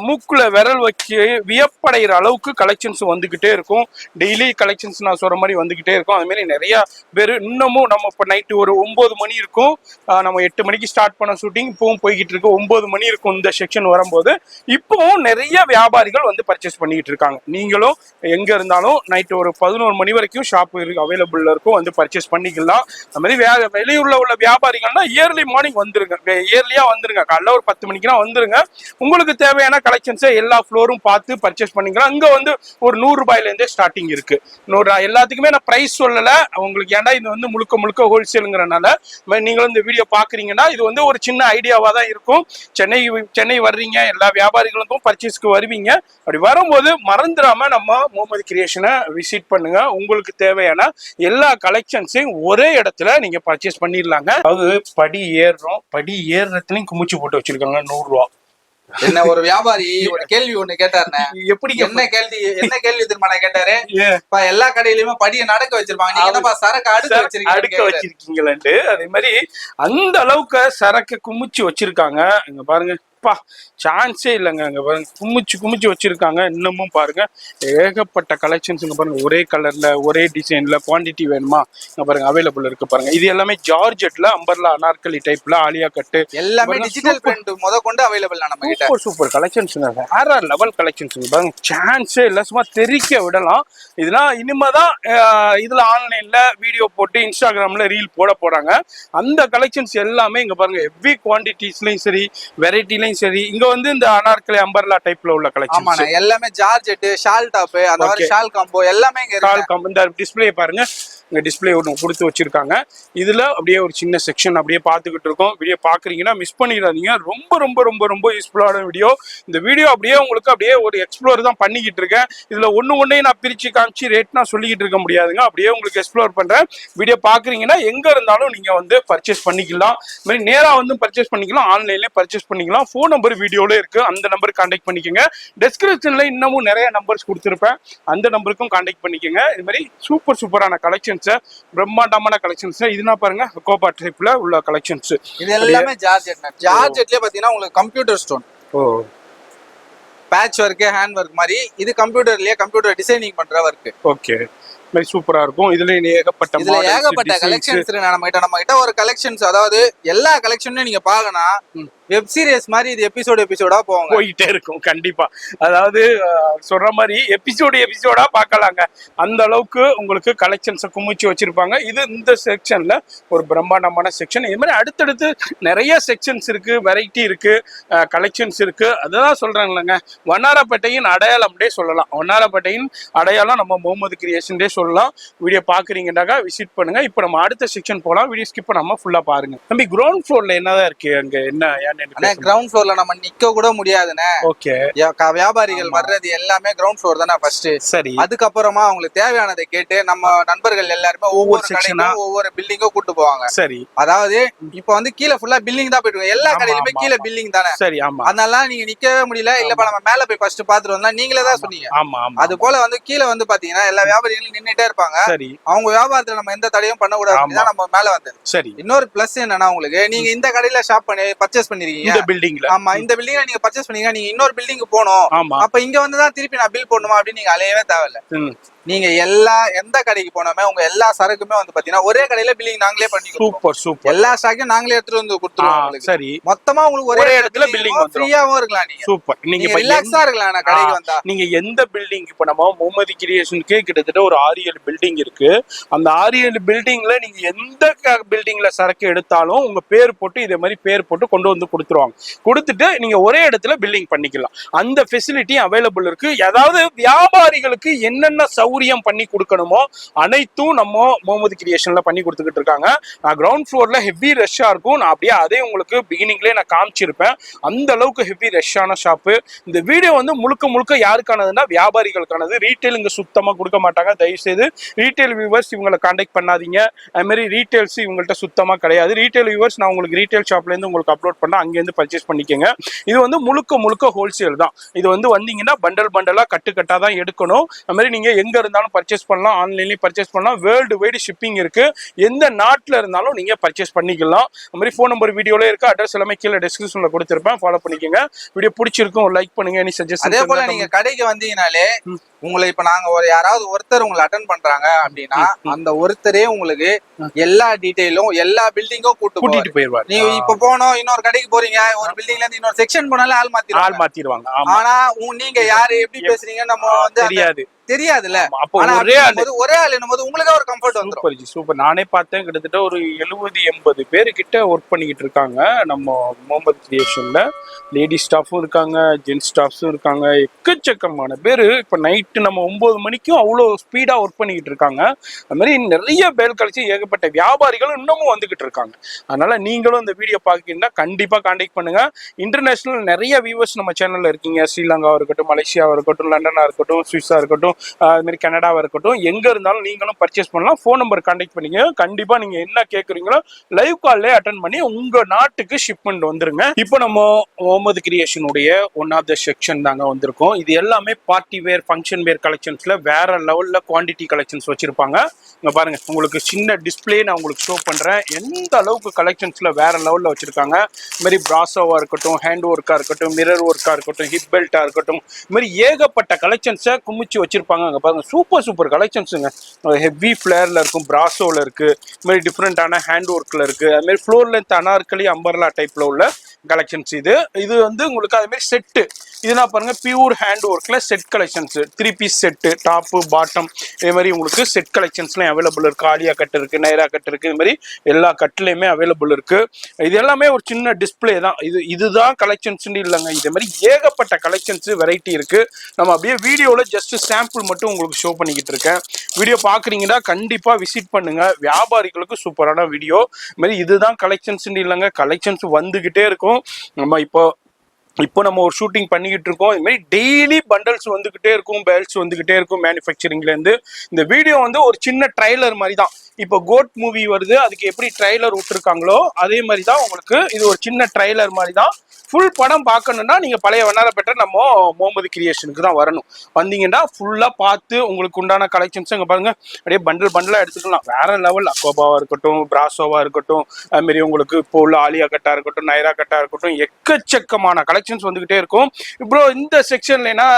மூக்குல விரல் வச்சு வியப்படைகிற அளவுக்கு கலெக்ஷன்ஸ் வந்துகிட்டே இருக்கும். டெய்லி கலெக்ஷன்ஸ் நான் சொல்ற மாதிரி வந்துகிட்டே இருக்கும். அது மாதிரி நிறைய பேர் இன்னமும் நம்ம இப்போ நைட்டு ஒரு 9 மணி இருக்கும், நம்ம 8 மணிக்கு ஸ்டார்ட் பண்ண ஷூட்டிங் இப்பவும் போய்கிட்டு இருக்கு. 9 மணி இருக்கும் இந்த செக்ஷன் வரும்போது. இப்பவும் நிறைய வியாபாரிகள் வந்து பர்ச்சேஸ் பண்ணிக்கிட்டு இருக்காங்க. நீங்களும் எங்க இருந்தாலும் நைட்டு ஒரு 11 மணி வரைக்கும் ஷாப் அவைலபிள் இருக்கும், வந்து பர்ச்சேஸ் பண்ணிக்கலாம். அது மாதிரி வெளியூர்ல உள்ள வியாபாரிகள்னா இயர்லி மார்னிங் வந்துருங்க, இயர்லியா வந்துருங்க. காலைல ஒரு 10 மணிக்குலாம் வந்துருங்க. உங்களுக்கு தேவையான கலெக்ஷன்ஸை எல்லா ஃப்ளோரும் பார்த்து பர்ச்சேஸ் பண்ணிக்கலாம். இங்க வந்து ஒரு 100 ரூபாயில இருந்தே ஸ்டார்டிங் இருக்கு. எல்லாத்துக்குமே நான் பிரைஸ் சொல்லல உங்களுக்கு, ஏன்னா இது வந்து முழுக்க முழுக்க ஹோல்சேலுங்கிறனால. நீங்களும் இந்த வீடியோ பாக்குறீங்கன்னா இது வந்து ஒரு சின்ன ஐடியாவா தான் இருக்கும். சென்னை வர்றீங்க, எல்லா வியாபாரிகளுக்கும் பர்ச்சேஸ்க்கு வருவீங்க. அப்படி வரும்போது மறந்துடாம நம்ம முகமது கிரியேஷனை விசிட் பண்ணுங்க. உங்களுக்கு தேவையான எல்லா கலெக்ஷன்ஸையும் ஒரே இடத்துல நீங்க பர்ச்சேஸ் பண்ணிடலாங்க. அதாவது படி ஏறுறதுலயும் குமிச்சு போட்டு வச்சிருக்காங்க 100 ரூபா. என்ன ஒரு வியாபாரி ஒரு கேள்வி ஒண்ணு கேட்டாருன்னு, எப்படி என்ன கேள்வி திரும்ப கேட்டாரு, எல்லா கடையிலயுமே படியை நடக்க வச்சிருப்பாங்க, நீங்க என்னப்பா சரக்கு அடுக்க வச்சிருக்கீங்களே. அதே மாதிரி அந்த அளவுக்கு சரக்கு குமிச்சு வச்சிருக்காங்க. இங்க பாருங்க, சான்ஸே இல்லைங்க. அங்க பாருங்க குமிச்சு வச்சிருக்காங்க. இன்னமும் பாருங்க ஏகப்பட்ட கலெக்ஷன்ஸ். இங்க பாருங்க ஒரே கலர்ல ஒரே டிசைன்ல குவான்டிட்டி வேணுமா இங்க பாருங்க அவைலபிள் இருக்கு. பாருங்க இது எல்லாமே ஜார்ஜெட்ல அம்பர்லா அனார்கலி டைப்ல ஆலியா கட்டு எல்லாமே டிஜிட்டல் பிரிண்ட் முத கொண்டு அவைலபிள். நம்ம கிட்ட சூப்பர் கலெக்ஷன்ஸ்ங்க, வேற லெவல் கலெக்ஷன்ஸ். பாருங்க சான்ஸே இல்ல, சும்மா தெரிக்க விடலாம். இதெல்லாம் இனிமேதான் இதுல ஆன்லைன்ல வீடியோ போட்டு இன்ஸ்டாகிராம்ல ரீல் போறாங்க. அந்த கலெக்ஷன்ஸ் எல்லாமே இங்க பாருங்க ஹெவி குவான்டிட்டிஸ்லயும் சரி, வெரைட்டிலையும் சரி. இங்க வந்து இந்த அனார்கலி அம்பர்லா டைப்ல உள்ள கலெக்ஷன் எல்லாமே ஜார்ஜெட், ஷால் டாப், அந்த மாதிரி ஷால் காம்போ எல்லாமே இங்க இருக்கு. ஷால் காம்போ இந்த டிஸ்ப்ளே பாருங்க, இங்க டிஸ்ப்ளே ஒன்று கொடுத்து வச்சிருக்காங்க. இதுல அப்படியே ஒரு சின்ன செக்ஷன் அப்படியே பார்த்துக்கிட்டு இருக்கோம். வீடியோ பாக்குறீங்கன்னா மிஸ் பண்ணிடாதீங்க. ரொம்ப ரொம்ப ரொம்ப ரொம்ப யூஸ்ஃபுல்லான வீடியோ. இந்த வீடியோ அப்படியே உங்களுக்கு அப்படியே ஒரு எக்ஸ்ப்ளோர் தான் பண்ணிக்கிட்டு இருக்கேன். இதுல ஒன்னையும் நான் பிரிச்சு காமிச்சு ரேட் நான் சொல்லிக்கிட்டு இருக்க முடியாதுங்க. அப்படியே உங்களுக்கு எக்ஸ்ப்ளோர் பண்றேன். வீடியோ பாக்குறீங்கன்னா எங்க இருந்தாலும் நீங்க வந்து பர்ச்சேஸ் பண்ணிக்கலாம். இந்த மாதிரி நேரா வந்து பர்ச்சேஸ் பண்ணிக்கலாம், ஆன்லைன்லயே பர்ச்சேஸ் பண்ணிக்கலாம். ஃபோன் நம்பர் வீடியோல இருக்கு, அந்த நம்பருக்கு கான்டாக்ட் பண்ணிக்கோங்க. டிஸ்கிரிப்ஷன்ல இன்னமும் நிறைய நம்பர்ஸ் கொடுத்துருப்பேன், அந்த நம்பருக்கும் கான்டாக்ட் பண்ணிக்கோங்க. இது மாதிரி சூப்பரான கலெக்ஷன்ஸ், பிரம்மாண்டமான கலெக்ஷன்ஸ். இதுனா பாருங்க கோபா டைப்ல உள்ள கலெக்ஷன்ஸ். இது எல்லாமே ஜார்ஜெட்லயே பாத்தீங்கன்னா உங்களுக்கு computer stone, patch work, hand work மாதிரி. இது கம்ப்யூட்டர் டிசைனிங் பண்ற ஒர்க். ஓகே, மாதிரி சூப்பரா இருக்கும். இதுல ஏகப்பட்ட கலெக்ஷன்ஸ் நம்ம கிட்ட ஒரு கலெக்ஷன்ஸ், அதாவது எல்லா கலெக்ஷனும் நீங்க பாக்கணும். வெப் சீரிஸ் மாதிரி இது எபிசோடா போயிட்டே இருக்கும். கண்டிப்பா, அதாவது சொல்ற மாதிரி எபிசோடா பார்க்கலாங்க. அந்த அளவுக்கு உங்களுக்கு கலெக்ஷன்ஸை குமிச்சு வச்சிருப்பாங்க. இது இந்த செக்ஷன்ல ஒரு பிரம்மாண்டமான செக்ஷன். இது மாதிரி அடுத்தடுத்து நிறைய செக்ஷன்ஸ் இருக்கு, வெரைட்டி இருக்கு, கலெக்ஷன்ஸ் இருக்கு. அதான் சொல்றாங்கல்லங்க, வண்ணாரப்பேட்டையின் அடையாளம்டே சொல்லலாம். வண்ணாரப்பேட்டையின் அடையாளம் நம்ம முகமது கிரியேஷன் டே சொல்லலாம். வீடியோ பாக்குறீங்கன்னாக்கா விசிட் பண்ணுங்க. இப்போ நம்ம அடுத்த செக்ஷன் போலாம். வீடியோ ஸ்கிப் பண்ணாம ஃபுல்லா பாருங்க. தம்பி கிரவுண்ட் ஃப்ளோர்ல என்னதான் இருக்கு? அங்க என்ன கிரவுண்ட் ஃப்ளோர்ல நம்ம நிக்க கூட முடியாதுண்ணே. ஓகே, வியாபாரிகள் வர்றது எல்லாமே கிரவுண்ட் ஃப்ளோர் தானே ஃபர்ஸ்ட். சரி, அதுக்கப்புறமா அவங்களுக்கு தேவையானதை கேட்டு நம்ம நண்பர்கள் எல்லாருமே ஒவ்வொரு செக்ஷனா ஒவ்வொரு பில்டிங்கோ கூட்டு போவாங்க. சரி, அதாவது இப்ப வந்து கீழே ஃபுல்லா பில்டிங் தான் போயிட்டு எல்லா கடையிலுமே கீழே பில்டிங் தானே. சரி, ஆமா. அதனால நீங்க நிக்கவே முடியல, இல்லப்பா நம்ம மேல போய் ஃபர்ஸ்ட் பாத்துட்டு வந்தா நீங்களே தான் சொன்னீங்க. ஆமா, அது போல வந்து கீழே வந்து பாத்தீங்கன்னா எல்லா வியாபாரிகளும் நின்னுட்டே இருப்பாங்க. சரி, அவங்க வியாபாரத்துல நம்ம எந்த தடையும் பண்ண கூடாது, நம்ம மேல வந்தது. சரி, இன்னொரு பிளஸ் என்னன்னா உங்களுக்கு, நீங்க இந்த கடையில ஷாப் பண்ணி பர்ச்சேஸ் பண்ணி பண்ணிருக்கீங்க இந்த பில்டிங்ல. ஆமா, இந்த பில்டிங்ல நீங்க பர்ச்சேஸ் பண்ணீங்க, நீங்க இன்னொரு பில்டிங் போகணும், ஆமா. அப்ப இங்க வந்து தான் திருப்பி நான் பில் போடணுமா அப்படின்னு நீங்க அலையவே தேவையில்ல. ம். நீங்க எந்த கடைக்கு போனாமே உங்க எல்லா சரக்குமே வந்து பாத்தீங்கன்னா ஒரே கடையில பில்லிங் நாங்களே பண்ணி சூப்பர் சூப்பர். எல்லா ஸ்டாக்கையும் நாங்களே எடுத்துட்டு வந்து கொடுத்துருவோம் உங்களுக்கு. சரி. மொத்தமா உங்களுக்கு ஒரே இடத்துல பில்லிங் ஃப்ரீயாவும் இருக்கலாம். நீங்க சூப்பர். நீங்க ரிலாக்ஸா இருக்கலாம் கடைக்கு வந்தா. நீங்க எந்த பில்டிங் இப்ப நம்ம முகமது கிரியேஷனுக்கே கிட்டத்தட்ட ஒரு 6-7 பில்டிங் இருக்கு. அந்த 6-7 பில்டிங்ல நீங்க எந்த பில்டிங்ல சரக்கு எடுத்தாலும் உங்க பேர் போட்டு இதே மாதிரி பேர் போட்டு கொண்டு வந்து கொடுத்துருவாங்க. கொடுத்துட்டு நீங்க ஒரே இடத்துல பில்டிங் பண்ணிக்கலாம். அந்த ஃபெசிலிட்டி அவைலபிள் இருக்கு. அதாவது வியாபாரிகளுக்கு என்னென்ன சௌரியம் பண்ணி கொடுக்கணுமோ அனைத்தும் நம்ம முகமது கிரியேஷன்ல பண்ணி கொடுத்துக்கிட்டு இருக்காங்க. நான் கிரவுண்ட் ஃப்ளோர்ல ஹெவி ரஷ்ஷா இருக்கும். நான் அப்படியே அதே உங்களுக்கு பிகினிங்லேயே நான் காமிச்சிருப்பேன். அந்த அளவுக்கு ஹெவி ரஷ்ஷான ஷாப்பு. இந்த வீடியோ வந்து முழுக்க முழுக்க யாருக்கானதுன்னா வியாபாரிகளுக்கானது. ரீட்டைல் இங்க சுத்தமா கொடுக்க மாட்டாங்க. தயவு செய்து ரீட்டைல் வியூவர்ஸ் இவங்களை கான்டாக்ட் பண்ணாதீங்க. அது மாதிரி ரீட்டைல்ஸ் இவங்கள்ட்ட சுத்தமா கிடையாது. ரீட்டைல் வியூவர்ஸ் நான் உங்களுக்கு ரீட்டைல் ஷாப்ல இருந்து உங்களுக்கு அப்லோட் பண்ணா அங்கேருந்து பர்ச்சேஸ் பண்ணிக்கோங்க. இது வந்து முழுக்க முழுக்க ஹோல்சேல் தான். இது வந்து வந்தீங்கன்னா பண்டல் பண்டலா கட்டா தான் எடுக்கணும். அது மாதிரி நீங்க எங்க இருந்தாலும் பர்ச்சேஸ் பண்ணலாம். ஆன்லைன்லயும் பர்ச்சேஸ் பண்ணலாம். வேர்ல்டு வைடு ஷிப்பிங் இருக்கு. எந்த நாட்டுல இருந்தாலும் நீங்க பர்ச்சேஸ் பண்ணிக்கலாம். அது மாதிரி ஃபோன் நம்பர் வீடியோல இருக்கு. அட்ரஸ் எல்லாமே கீழே டிஸ்கிரிப்ஷன்ல கொடுத்திருப்பேன். ஃபாலோ பண்ணிக்கோங்க. வீடியோ பிடிச்சிருக்கும் லைக் பண்ணுங்க. Any suggestion. அதே போல நீங்க கடைக்கு வந்தீங்கனாலே உங்களை இப்ப நாங்க யாராவது ஒருத்தர் உங்களை அட்டென்ட் பண்றாங்க அப்படின்னா அந்த ஒருத்தரே உங்களுக்கு எல்லா டீடைலும் எல்லா பில்டிங்கும் கூட்டிட்டு போயிருவாரு. நீங்க இப்ப போனோம் இன்னொரு கடைக்கு போறீங்க, ஒரு பில்டிங்ல இருந்து இன்னொரு செக்ஷன் போனாலே ஆள் மாத்திடுவாங்க. ஆனா நீங்க யாரு எப்படி பேசுறீங்க நம்ம வந்து தெரியாதுல்ல. ஒரே ஆள் என்னும் போது உங்களுக்கு ஒரு கம்ஃபர்ட் வந்துரும். சூப்பர். நானே பார்த்தேன் கிட்டத்தட்ட ஒரு 70-80 பேரு கிட்ட ஒர்க் பண்ணிக்கிட்டு இருக்காங்க நம்ம முகமது கிரியேஷன்ல. லேடி ஸ்டாஃபும் இருக்காங்க, ஜென்ஸ் ஸ்டாஃப்ஸும் இருக்காங்க. எக்கச்சக்கமான பேரு இப்ப நைட்டு நம்ம 9 மணிக்கும் அவ்வளோ ஸ்பீடா ஒர்க் பண்ணிக்கிட்டு இருக்காங்க. அது மாதிரி நிறைய பேர் கழிச்சு ஏகப்பட்ட வியாபாரிகளும் இன்னமும் வந்துகிட்டு இருக்காங்க. அதனால நீங்களும் இந்த வீடியோ பார்க்கீங்கன்னா கண்டிப்பா கான்டாக்ட் பண்ணுங்க. இன்டர்நேஷனல் நிறைய வியூவர்ஸ் நம்ம சேனல்ல இருக்கீங்க. ஸ்ரீலங்காவா இருக்கட்டும், மலேசியாவா இருக்கட்டும், லண்டனா இருக்கட்டும், சுவிஸா இருக்கட்டும், அது மாதிரி கனடாவா இருக்கட்டும், எங்க இருந்தாலும் நீங்களும் பர்ச்சேஸ் பண்ணலாம். ஃபோன் நம்பர் கான்டாக்ட் பண்ணிங்க. கண்டிப்பா நீங்க என்ன கேட்குறீங்களோ லைவ் கால்லே அட்டன் பண்ணி உங்க நாட்டுக்கு ஷிப்மெண்ட் வந்துருங்க. இப்போ நம்ம முகமது கிரியேஷனுடைய ஒன் ஆஃப் த செக்ஷன் தாங்க வந்திருக்கோம். இது எல்லாமே பார்ட்டி வேர், ஃபங்க்ஷன் வேர் கலெக்ஷன்ஸ்ல வேற லெவல்ல குவான்டிட்டி கலெக்ஷன்ஸ் வச்சிருப்பாங்க. இங்க பாருங்க, உங்களுக்கு சின்ன டிஸ்பிளே நான் உங்களுக்கு ஷோ பண்றேன். எந்த அளவுக்கு கலெக்ஷன்ஸ்ல வேற லெவல்ல வச்சிருக்காங்க. இது மாதிரி பிராசோவா இருக்கட்டும், ஹேண்ட் ஒர்க்கா இருக்கட்டும், மிரர் ஒர்க்கா இருக்கட்டும், ஹிப் பெல்ட்டா இருக்கட்டும், இது மாதிரி ஏகப்பட்ட கலெக்ஷன்ஸை குமிச்சு வச்சிருப்பாங்க. அங்க பாருங்க, சூப்பர் கலெக்ஷன்ஸுங்க. ஹெவி ஃபிளேர்ல இருக்கும், பிராசோல இருக்கு, இது மாதிரி டிஃப்ரெண்டான ஹேண்ட் ஒர்க்ல இருக்கு. அது மாதிரி ஃப்ளோர் லென்த் அனார்கலி அம்பர்லா டைப்ல உள்ள கலெக்ஷன்ஸ். இது வந்து உங்களுக்கு அது மாதிரி செட்டு. இதெல்லாம் பாருங்க, பியூர் ஹேண்ட் ஒர்க்ல set collections. 3 piece set, top bottom, இதே மாதிரி உங்களுக்கு செட் கலெக்ஷன்ஸ்லாம் அவைலபிள் இருக்கு. ஆலியா கட் இருக்கு, நைரா கட் இருக்கு, இது மாதிரி எல்லா கட்லயுமே அவைலபிள் இருக்கு. இது எல்லாமே ஒரு சின்ன டிஸ்பிளே தான். இதுதான் கலெக்ஷன்ஸ் இல்லைங்க. இதே மாதிரி ஏகப்பட்ட கலெக்ஷன்ஸ் வெரைட்டி இருக்கு. நம்ம அப்படியே வீடியோல ஜஸ்ட் சாம்பிள் மட்டும் உங்களுக்கு ஷோ பண்ணிக்கிட்டு இருக்கேன். வீடியோ பாக்குறீங்கன்னா கண்டிப்பா விசிட் பண்ணுங்க. வியாபாரிகளுக்கு சூப்பரான வீடியோ. இது மாதிரி இதுதான் கலெக்ஷன்ஸ் இல்லைங்க. கலெக்ஷன்ஸ் வந்துகிட்டே இருக்கும். நம்ம இப்போ நம்ம ஒரு ஷூட்டிங் பண்ணிக்கிட்டு இருக்கோம். இது மாதிரி டெய்லி பண்டல்ஸ் வந்துகிட்டே இருக்கும், பேல்ஸ் வந்துகிட்டே இருக்கும் மேனுஃபேக்சரிங்ல இருந்து. இந்த வீடியோ வந்து ஒரு சின்ன ட்ரைலர் மாதிரி தான். இப்போ கோட் மூவி வருது, அதுக்கு எப்படி ட்ரைலர் விட்டுருக்காங்களோ அதே மாதிரி தான் உங்களுக்கு இது ஒரு சின்ன ட்ரைலர் மாதிரி தான். ஃபுல் படம் பார்க்கணுன்னா நீங்கள் பழைய வண்ணாரப்பேட்டை நம்ம முகமது கிரியேஷனுக்கு தான் வரணும். வந்தீங்கன்னா ஃபுல்லாக பார்த்து உங்களுக்கு உண்டான கலெக்ஷன்ஸ் இங்கே பாருங்க, அப்படியே பண்டலாக எடுத்துக்கலாம். வேற லெவல் அக்கோபாவாக இருக்கட்டும், பிராசோவாக இருக்கட்டும், அதுமாரி உங்களுக்கு இப்போ உள்ள ஆலியா கட்டா இருக்கட்டும், நைரா கட்டா இருக்கட்டும், எக்கச்சக்கமான கலெக்ஷன்ஸ் வந்துகிட்டே இருக்கும். இப்போ இந்த செக்ஷன்லனா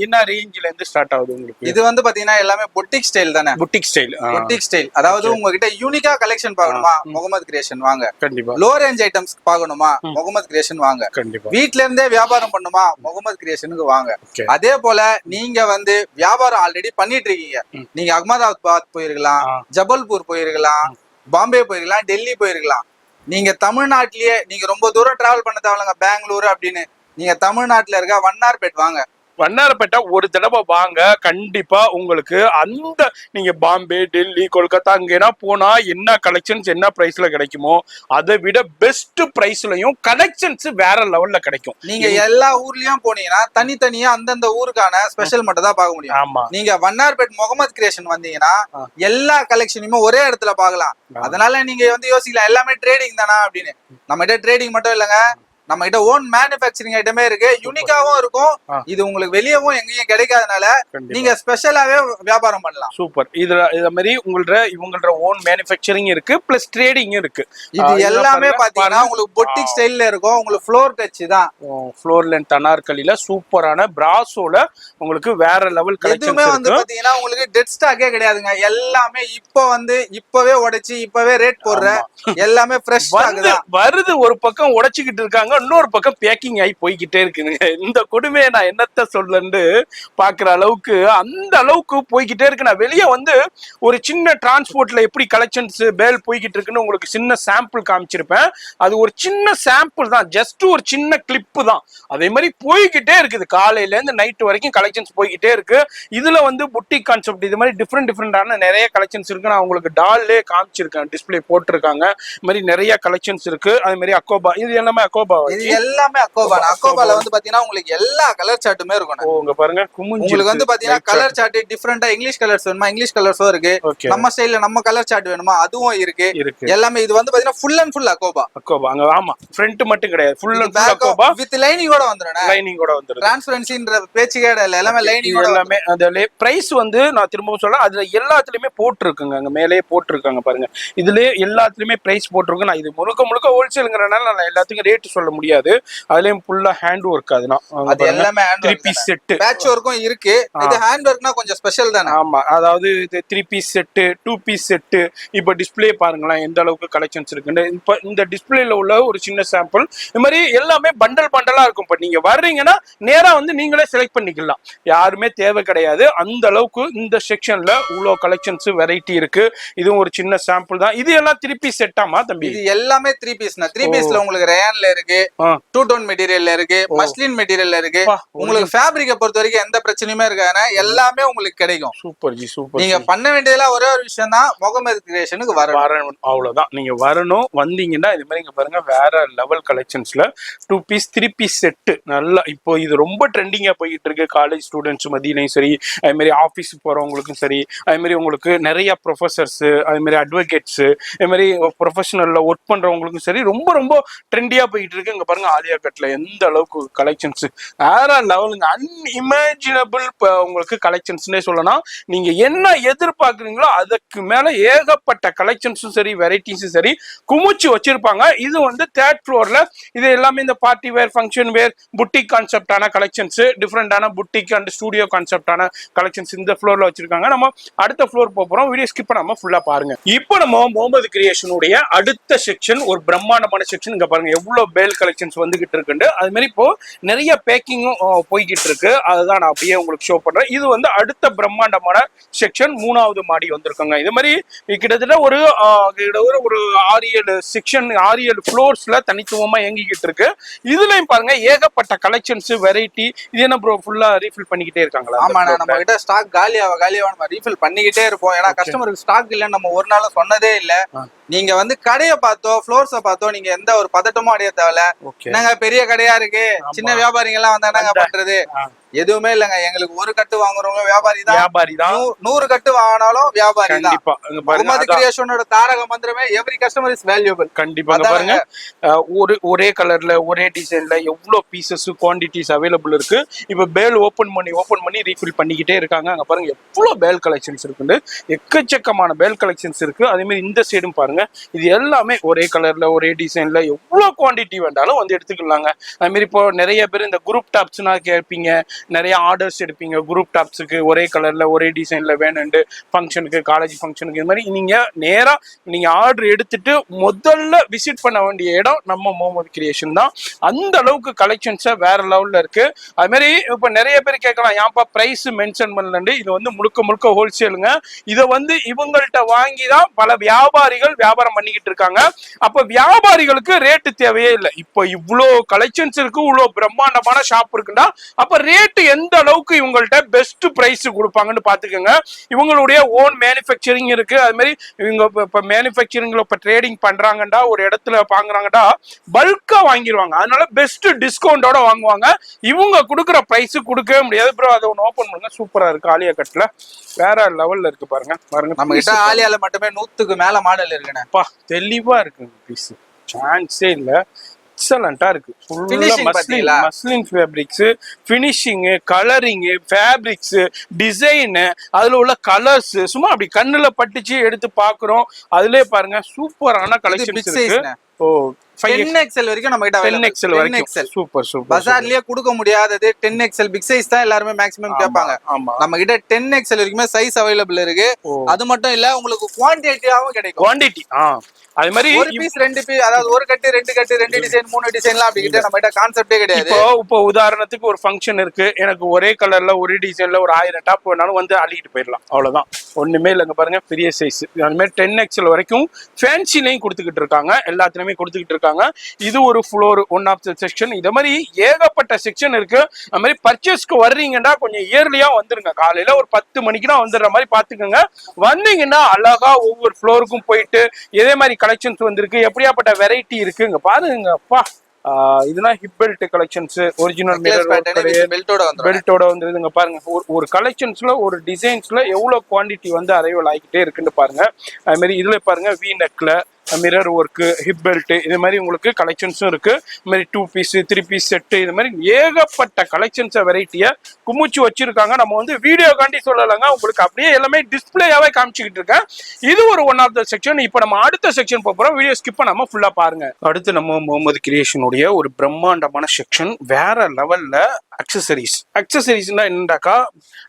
என்ன ரேஞ்சில இருந்து ஸ்டார்ட் ஆகுது உங்களுக்கு? இது வந்து பாத்தீங்கன்னா எல்லாமே பொட்டிக் ஸ்டைல் தானே. பொட்டிக் ஸ்டைல் அதாவது உங்ககிட்ட யூனிக்கா கலெக்ஷன் பார்க்கணுமா, முகமது கிரியேஷன் வாங்க. கண்டிப்பா. லோ ரேஞ்ச் ஐட்டம்ஸ் பார்க்கணுமா, முகமது கிரியேஷன் வாங்க. வீட்ல இருந்தே வியாபாரம் பண்ணுமா, முகமது கிரியேஷனுக்கு வாங்க. அதே போல நீங்க வந்து வியாபாரம் ஆல்ரெடி பண்ணிட்டு இருக்கீங்க. நீங்க அகமதாபாத் போயிருக்கலாம், ஜபல்பூர் போயிருக்கலாம், பாம்பே போயிருக்கலாம், டெல்லி போயிருக்கலாம். நீங்க தமிழ்நாட்டிலேயே நீங்க ரொம்ப தூரம் டிராவல் பண்ண தேவையில்லைங்க, பெங்களூரு அப்படின்னு. நீங்க தமிழ்நாட்டுல இருக்க வண்ணார்பேட் வாங்க. வண்ணாரப்பேட்டை ஒரு தடவை வாங்க. கண்டிப்பா உங்களுக்கு அந்த நீங்க பாம்பே, டெல்லி, கொல்கத்தா அங்கேனா போனா என்ன கலெக்ஷன்ஸ் என்ன பிரைஸ்ல கிடைக்குமோ அதை விட பெஸ்ட் பிரைஸ்லயும் கலெக்ஷன்ஸ் வேற லெவல்ல கிடைக்கும். நீங்க எல்லா ஊர்லயும் போனீங்கன்னா தனித்தனியா அந்தந்த ஊருக்கான ஸ்பெஷல் மட்டும் தான் பார்க்க முடியும். ஆமா. நீங்க வண்ணார்பேட் முகமது கிரியேஷன் வந்தீங்கன்னா எல்லா கலெக்ஷனுமே ஒரே இடத்துல பார்க்கலாம். அதனால நீங்க வந்து யோசிக்கலாம் எல்லாமே ட்ரேடிங் தானா அப்படின்னு. நம்ம கிட்ட ட்ரேடிங் மட்டும் இல்லைங்க, நம்ம கிட்ட ஓன் மேனுஃபேக்சரிங் ஐட்டமே இருக்கு, யூனிக்காவும் இருக்கும். இது உங்களுக்கு வெளியவும் எங்கேயும் கிடைக்காதனால நீங்க ஸ்பெஷலாவே வியாபாரம் பண்ணலாம். சூப்பர். இத மாதிரி இவங்களோட ஓன் மேனுஃபேக்சரிங் இருக்கு, பிளஸ் ட்ரேடிங் இருக்கு. இது எல்லாமே பாத்தீங்கன்னா உங்களுக்கு பொட்டிக் ஸ்டைல்ல இருக்கும். உங்களுக்கு ஃப்ளோர் டச் தான், ஃப்ளோர் லென்த் அனார்கலில சூப்பரான பிராசோல உங்களுக்கு வேற லெவல் கலெக்ஷன்ஸ் எதுவுமே வந்து பாத்தீங்கன்னா உங்களுக்கு டெட் ஸ்டாக்கே கிடையாதுங்க. எல்லாமே இப்பவே உடைச்சு இப்பவே ரேட் போடுற எல்லாமே ஃப்ரெஷ் வருது. ஒரு பக்கம் உடைச்சுக்கிட்டு இருக்காங்க, இன்னொரு பக்கம் பேக்கிங் ஆகி போய்கிட்டே இருக்குங்க. இந்த கொடுமையை நான் என்னத்த சொல்லன்னு பாக்குற அளவுக்கு அந்த அளவுக்கு போய்கிட்டே இருக்கு. நான் வெளியே வந்து ஒரு சின்ன டிரான்ஸ்போர்ட்ல எப்படி கலெக்ஷன்ஸ் பேல் போய்கிட்டு இருக்குன்னு உங்களுக்கு சின்ன சாம்பிள் காமிச்சிருப்பேன். அது ஒரு சின்ன சாம்பிள் தான், ஜஸ்ட் ஒரு சின்ன கிளிப்பு தான். அதே மாதிரி போய்கிட்டே இருக்குது, காலையில இருந்து நைட் வரைக்கும் கலெக்ஷன்ஸ் போய்கிட்டே இருக்கு. இதுல வந்து புட்டிக் கான்செப்ட் இது மாதிரி டிஃப்ரெண்டான நிறைய கலெக்ஷன்ஸ் இருக்கு. நான் உங்களுக்கு டால்லே காமிச்சிருக்கேன், டிஸ்பிளே போட்டிருக்காங்க. இது மாதிரி நிறைய கலெக்ஷன்ஸ் இருக்கு. அதே மாதிரி அக்கோபா, இது எல்லாமே அக்கோபா. இது எல்லாமே அக்கோபா. அக்கோபால வந்து பாத்தீங்கன்னா உங்களுக்கு எல்லா கலர் சார்ட்டுமே இருக்கும். உங்க பாருங்க, உங்களுக்கு வந்து பாத்தீங்கன்னா கலர் சார்ட் டிஃபரெண்டா இங்கிலீஷ் கலர்ஸ் வேணுமா இங்கிலீஷ் கலர்ஸும் இருக்கு. நம்ம ஸ்டைல்ல நம்ம கலர் சார்ட் வேணுமா அதுவும் இருக்கு. எல்லாமே இது வந்து பாத்தீங்கன்னா ஃபுல் அண்ட் ஃபுல் அக்கோபா. அங்க ஆமா, ஃப்ரண்ட் மட்டும் கிடையாது, ஃபுல் அண்ட் ஃபுல் அக்கோபா வித் லைனிங்கோட வந்துரும். லைனிங்கோட வந்துரும். டிரான்ஸ்பரன்சின்ற பேச்சுக்கே இல்ல, எல்லாமே லைனிங்கோட. எல்லாமே அந்த பிரைஸ் வந்து நான் திரும்பவும் சொல்றேன், அதுல எல்லாத்துலயுமே போட்டுருக்குங்க. அங்க மேலேயே போட்டுருக்காங்க பாருங்க. இதுல எல்லாத்துலயுமே பிரைஸ் போட்டிருக்கு. நான் இது முழுக்க ஹோல்சேல்ங்கறனால நான் எல்லாத்துக்கும் ரேட் சொல்ல முடியாது. அதுலயும் ஃபுல்லா ஹேண்ட் ஒர்க். அது எல்லாமே 3 பீஸ் செட் பேட்ச் ஒர்க்கும் இருக்கு. இது ஹேண்ட் ஒர்க்னா கொஞ்சம் ஸ்பெஷல் தானே. ஆமா, அதாவது இது 3 பீஸ் செட், 2 பீஸ் செட். இப்ப டிஸ்ப்ளே பாருங்களேன் எந்த அளவுக்கு கலெக்ஷன்ஸ் இருக்குன்னு. இப்ப இந்த டிஸ்ப்ளேல உள்ள ஒரு சின்ன சாம்பிள். இது மாதிரி எல்லாமே பண்டலா இருக்கும். இப்ப நீங்க வர்றீங்கன்னா நேரா வந்து நீங்களே செலக்ட் பண்ணிக்கலாம், யாருமே தேவை கிடையாது. அந்த அளவுக்கு இந்த செக்ஷன்ல இவ்வளவு கலெக்ஷன்ஸ் வெரைட்டி இருக்கு. இதுவும் ஒரு சின்ன சாம்பிள் தான். இது எல்லாம் 3 பீஸ் செட்டாமா தம்பி? இது எல்லாமே 3 பீஸ்னா 3 பீஸ்ல உங்களுக்கு ரயான்ல இருக்கு, 2 டோன் மெட்டீரியல்ல இருக்கு, மஸ்லின் மெட்டீரியல்ல இருக்கு. உங்களுக்கு ஃபேப்ரிக்கை பொறுத்த வரைக்கும் எந்த பிரச்சனையுமே இருக்காதுன்னா எல்லாமே உங்களுக்கு கிடைக்கும். Super G, super. நீங்க பண்ண வேண்டியதெல்லாம் ஒரே ஒரு விஷயம் தான், முகமது கிரியேஷனுக்கு வரணும். அவ்வளவுதான். நீங்க வரணும், வந்தீங்கன்னா இது மாதிரி இங்க பாருங்க வேற லெவல் கலெக்ஷன்ஸ்ல 2 பீஸ் 3 பீஸ் செட். நல்லா இப்போ இது ரொம்ப ட்ரெண்டிங்கா போயிட்டு இருக்கு. காலேஜ் ஸ்டூடெண்ட்ஸ் மத்தியிலையும் சரி, அதே மாதிரி ஆஃபீஸ் போறவங்களுக்கும் சரி, அதே மாதிரி உங்களுக்கு நிறைய ப்ரொஃபசர்ஸ், அதே மாதிரி அட்வொகேட்ஸ், அதே மாதிரி ப்ரொஃபஷனல்ல ஒர்க் பண்றவங்களுக்கும் சரி ரொம்ப ட்ரெண்டியா போயிட்டு இருக்கு. இங்க பாருங்க ஆலியா கட்ல எந்த அளவுக்கு கலெக்ஷன்ஸ் வேற லெவலுங்க, அன்இமேஜினபிள் உங்களுக்கு கலெக்ஷன்ஸ்னே சொல்லலாம். நீங்க என்ன எதிர்பார்க்குறீங்களோ அதுக்கு மேல ஏகப்பட்ட கலெக்ஷன்ஸும் சரி வெரைட்டிஸும் சரி குமிச்சு வச்சிருப்பாங்க. இது வந்து 3rd ஃப்ளோர்ல இது எல்லாமே இந்த party wear, function wear, boutique கான்செப்டான கலெக்ஷன்ஸ், டிஃப்ரெண்டான புட்டிக் அண்ட் ஸ்டூடியோ கான்செப்டான கலெக்ஷன்ஸ் இந்த ஃப்ளோர்ல வச்சிருக்காங்க. நம்ம அடுத்த ஃப்ளோர் போறோம், வீடியோ ஸ்கிப் பண்ணாம ஃபுல்லா பாருங்க. இப்போ நம்ம முகமது கிரியேஷனுடைய அடுத்த செக்ஷன் ஒரு பிரம்மாண்டமான செக்ஷன். இங்க பாருங்க எவ்வளவு பேல் கலெக்ஷன்ஸ் வந்துகிட்டு இருக்கு. அது மாதிரி இப்போ நிறைய பேக்கிங்கும் போய்கிட்டு இருக்கு. அதுதான் நான் அப்படியே உங்களுக்கு ஷோ பண்றேன். இது வந்து அடுத்த பிரம்மாண்டமான செக்ஷன், 3வது மாடி வந்திருக்காங்க. இது மாதிரி கிட்டத்தட்ட ஒரு 6-7 செக்ஷன், 6-7 ஃப்ளோர்ஸ்ல தனித்துவமா இயங்கிக்கிட்டு இருக்கு. இதுலயும் பாருங்க ஏகப்பட்ட கலெக்ஷன்ஸ் வெரைட்டி. இது என்ன ப்ரோ ஃபுல்லா ரீஃபில் பண்ணிக்கிட்டே இருக்காங்களா? ஆமா, நம்ம கிட்ட ஸ்டாக் காலியாக நம்ம ரீஃபில் பண்ணிக்கிட்டே இருப்போம். ஏன்னா கஸ்டமருக்கு ஸ்டாக் இல்லைன்னு நம்ம ஒரு நாளும் சொன்னதே இல்லை. நீங்க வந்து கடையை பார்த்தோ ஃப்ளோர்ஸ பார்த்தோ நீங்க எந்த ஒரு பதட்டமும் அடைய தேவையில்ல. என்னங்க பெரிய கடையா இருக்கு, சின்ன வியாபாரிங்க எல்லாம் வந்தா என்னங்க பண்றது? எதுவுமே இல்லங்க. எங்களுக்கு ஒரு கட்டு வாங்குறவங்க வியாபாரி தான், 100 கட்டு வாங்கினாலும் வியாபாரி தான். முகமது கிரியேஷனோட தாரக மந்திரமே எவ்ரி கஸ்டமர் இஸ் வேல்யூபிள். கண்டிப்பா பாருங்க, ஒரே கலர்ல ஒரே டிசைன்ல எவ்வளவு பீசஸ் குவான்டிட்டிஸ் அவைலபிள் இருக்கு. இப்ப பேல் ஓபன் பண்ணி ரீஃபில் பண்ணிக்கிட்டே இருக்காங்க. அங்க பாருங்க எவ்வளவு பேல் கலெக்ஷன்ஸ் இருக்குன்னு, எக்கச்சக்கமான பேல் கலெக்ஷன்ஸ் இருக்கு. அதே மாதிரி இந்த சைடும் பாருங்க, இது எல்லாமே ஒரே கலர்ல ஒரே டிசைன்ல எவ்வளவு குவான்டிட்டி வேண்டாலும் வந்து எடுத்துக்கலாங்க. அது மாதிரி இப்போ நிறைய பேர் இந்த குரூப் டாப்ஸ்னா கேட்பீங்க, நிறைய ஆர்டர்ஸ் எடுப்பீங்க குரூப் டாப்ஸுக்கு ஒரே கலர்ல ஒரே டிசைன்ல வேணுண்டு, ஃபங்க்ஷனுக்கு, காலேஜ் ஃபங்க்ஷனுக்கு. இது மாதிரி நீங்க ஆர்டர் எடுத்துட்டு முதல்ல விசிட் பண்ண வேண்டிய இடம் நம்ம முகமது கிரியேஷன் தான். அந்த அளவுக்கு கலெக்ஷன்ஸ் வேற லெவல்ல இருக்கு. அது மாதிரி இப்ப நிறைய பேர் கேட்கலாம், ஏன்பா பிரைஸ் மென்ஷன் பண்ணலன்னு. இது வந்து முழுக்க ஹோல்சேலுங்க. இதை வந்து இவங்கள்ட்ட வாங்கிதான் பல வியாபாரிகள் வியாபாரம் பண்ணிக்கிட்டு இருக்காங்க. அப்ப வியாபாரிகளுக்கு ரேட்டு தேவையே இல்லை. இப்போ இவ்வளோ கலெக்ஷன்ஸ் இருக்கு, இவ்வளோ பிரம்மாண்டமான ஷாப் இருக்குன்னா அப்ப ரேட் எந்த அளவுக்கு இவங்கள்ட்ட பெஸ்ட் பிரைஸ் கொடுப்பாங்கன்னு பாத்துக்கோங்க. இவங்களுடைய ஓன் மேனுஃபேக்சரிங் இருக்கு. அது மாதிரி இவங்க இப்ப மேனுஃபேக்சரிங்ல இப்ப ட்ரேடிங் பண்றாங்கடா, ஒரு இடத்துல வாங்குறாங்கடா, பல்கா வாங்கிடுவாங்க. அதனால பெஸ்ட் டிஸ்கவுண்டோட வாங்குவாங்க. இவங்க கொடுக்குற பிரைஸ் கொடுக்கவே முடியாது. ப்ரோ அதை ஒன்று ஓபன் பண்ணுங்க, சூப்பரா இருக்கு. ஆலியா கட்ல வேற லெவல்ல இருக்கு. பாருங்க நம்ம கிட்ட ஆலியால மட்டுமே 100க்கு மேல மாடல் இருக்குண்ணா. தெளிவா இருக்கு பீஸ், சான்ஸே இல்ல. எக்ஸலண்டா இருக்கு. Finishing பாத்தீங்களா? Muslin fabrics, finishing, colouring, fabrics, design, அதுல உள்ள கலர்ஸ் சும்மா அப்படி கண்ணுல பட்டுச்சு எடுத்து பாக்குறோம். அதுலயே பாருங்க சூப்பரான கலெக்ஷன்ஸ் இருக்கு. ஓ 10XL வரைக்கும் நம்ம கிட்ட 10XL வரைக்கும் சூப்பர் சூப்பர். பஜார்லயே கொடுக்க முடியாதது 10XL பிக் சைஸ் தான் எல்லாரும் மேக்ஸிமம் கேட்பாங்க. நம்ம கிட்ட 10XL வரைக்கும் சைஸ் அவைலபிள் இருக்கு. அது மட்டும் இல்ல உங்களுக்கு குவாண்டிட்டியாவும் கிடைக்கும். குவாண்டிட்டி அது மாதிரி ஒரு பீஸ் 2 பீஸ், அதாவது ஒரு கட்டு 2 கட்டு 2 டிசைன் 3 டிசைன்லாம் அப்படி கிட்ட நம்ம கிட்ட கான்செப்டே கிடையாது. இப்போ உதாரணத்துக்கு ஒரு ஃபங்க்ஷன் இருக்கு, எனக்கு ஒரே கலர்ல ஒரே டிசைன்ல ஒரு 1000 டாப் வேணாலும் வந்து அள்ளிட்டு போயிடலாம், அவ்வளவுதான். ஒண்ணுமே இல்லைங்க பாருங்க, பெரிய சைஸ். அந்த மாதிரி 10XL வரைக்கும் ஃபேன்சிலையும் கொடுத்துக்கிட்டு இருக்காங்க, எல்லாத்துலயுமே கொடுத்துக்கிட்டு இருக்காங்க. இது ஒரு floor, one of the section. இத மாதிரி ஏகப்பட்ட செக்ஷன் இருக்கு. அது மாதிரி பர்ச்சேஸ்க்கு வர்றீங்கன்னா கொஞ்சம் இயர்லியா வந்துருங்க. காலையில ஒரு 10 மணிக்கு தான் வந்துடுற மாதிரி பாத்துக்கோங்க. வந்தீங்கன்னா அழகா ஒவ்வொரு ஃப்ளோருக்கும் போயிட்டு இதே மாதிரி கலெக்ஷன்ஸ் வந்திருக்கு. எப்படியாப்பட்ட வெரைட்டி இருக்குங்க பாருங்க. அப்பா இதெல்லாம் ஹிப் பெல்ட் கலெக்ஷன்ஸ், ஒரிஜினல் பெல்ட்டோட வந்துருதுங்க பாருங்க. ஒரு கலெக்ஷன்ஸ்ல ஒரு டிசைன்ஸ்ல எவ்வளவு குவாண்டிட்டி வந்து அரைவல் ஆகிக்கிட்டே இருக்குன்னு பாருங்க. அது மாதிரி இதுல பாருங்க வி நெக்ல மிரர் ஒர்க்கு, ஹிப் பெல்ட், இது மாதிரி உங்களுக்கு கலெக்ஷன்ஸும் இருக்கு. இது மாதிரி 2 பீஸ் 3 பீஸ் செட்டு, இது மாதிரி ஏகப்பட்ட கலெக்ஷன்ஸ் வெரைட்டியை குமிச்சு வச்சிருக்காங்க. நம்ம வந்து வீடியோ காண்டி சொல்லலைங்க, உங்களுக்கு அப்படியே எல்லாமே டிஸ்பிளேயாவே காமிச்சுக்கிட்டு இருக்கேன். இது ஒரு ஒன் ஆஃப் த செக்ஷன். இப்போ நம்ம அடுத்த செக்ஷன் போறோம். வீடியோ ஸ்கிப் பண்ணாம ஃபுல்லா பாருங்க. அடுத்து நம்ம முகமது கிரியேஷனுடைய ஒரு பிரம்மாண்டமான செக்ஷன், வேற லெவல்ல அக்சசரிஸ்னா என்னடாக்கா,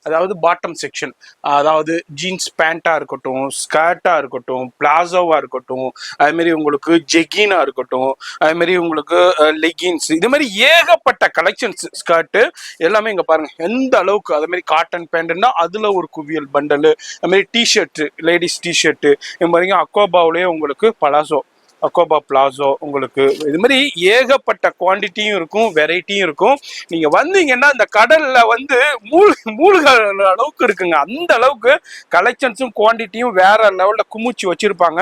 அதாவது பாட்டம் செக்ஷன், அதாவது ஜீன்ஸ் பேண்டா இருக்கட்டும், ஸ்கர்ட்டா இருக்கட்டும், பிளாசோவா இருக்கட்டும், அது மாதிரி உங்களுக்கு ஜெகினா இருக்கட்டும், அது மாதிரி உங்களுக்கு லெகின்ஸ், இது மாதிரி ஏகப்பட்ட கலெக்ஷன்ஸ். ஸ்கர்ட் எல்லாமே இங்க பாருங்க எந்த அளவுக்கு. அது மாதிரி காட்டன் பேண்ட்னா அதுல ஒரு குவியல் பண்டல், அது மாதிரி டிஷர்ட், லேடிஸ் டிஷர்ட், இது மாதிரி அக்கோபாவிலேயே உங்களுக்கு பலாசோ, அக்கோபா பிளாசோ, உங்களுக்கு இது மாதிரி ஏகப்பட்ட குவான்டிட்டியும் இருக்கும், வெரைட்டியும் இருக்கும். நீங்க வந்தீங்கன்னா இந்த கடல்ல வந்து மூழ்க அளவுக்கு இருக்குங்க. அந்த அளவுக்கு கலெக்ஷன்ஸும் குவான்டிட்டியும் வேற லெவல்ல குமிச்சு வச்சிருப்பாங்க.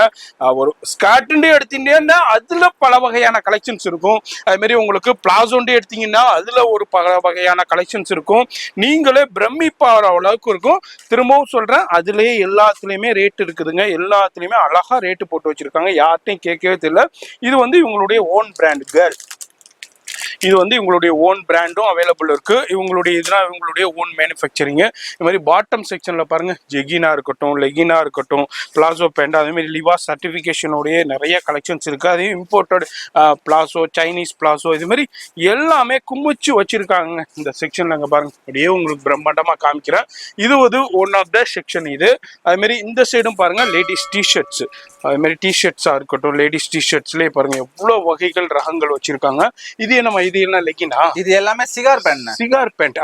ஒரு ஸ்கர்ட்டுண்டே எடுத்தீங்கன்னா அதுல பல வகையான கலெக்ஷன்ஸ் இருக்கும். அது மாதிரி உங்களுக்கு பிளாசோண்டே எடுத்தீங்கன்னா அதுல ஒரு பல வகையான கலெக்ஷன்ஸ் இருக்கும். நீங்களே பிரமிப்பாகிற அளவுக்கு இருக்கும். திரும்பவும் சொல்றேன், அதுலயே எல்லாத்துலயுமே ரேட் இருக்குதுங்க. எல்லாத்துலயுமே அழகா ரேட்டு போட்டு வச்சிருக்காங்க. யார்ட்டையும் கேட்க தெரியல. இது வந்து இவங்களுடைய ஓன் பிராண்ட் கேர்ள். இது வந்து இவங்களுடைய ஓன் பிராண்டும் அவைலபிள் இருக்கு. இவங்களுடைய இதெல்லாம் இவங்களுடைய ஓன் மேனுஃபேக்சரிங். இது மாதிரி பாட்டம் செக்ஷன்ல பாருங்க, ஜெகினா இருக்கட்டும், லெகினா இருக்கட்டும், பிளாசோ பேண்ட், அதே மாதிரி லிவா சர்டிபிகேஷனுடைய நிறைய கலெக்ஷன்ஸ் இருக்கு. அதையும் இம்போர்ட்டட் பிளாசோ, சைனீஸ் பிளாசோ, இது மாதிரி எல்லாமே குமிச்சு வச்சிருக்காங்க இந்த செக்ஷன்ல. அங்க பாருங்க, அப்படியே உங்களுக்கு பிரம்மாண்டமா காமிக்கிறேன். இது வந்து ஒன் ஆஃப் த செக்ஷன் இது. அதே மாதிரி இந்த சைடும் பாருங்க, லேடிஸ் டிஷர்ட்ஸ், அது மாதிரி டிஷர்ட்ஸா இருக்கட்டும், லேடிஸ் டிஷர்ட்ஸ்லயே பாருங்க எவ்வளவு வகைகள் ரகங்கள் வச்சிருக்காங்க. இது என்ன, இது என்ன லெகினா? இது எல்லாமே சிகார் பேண்ட்.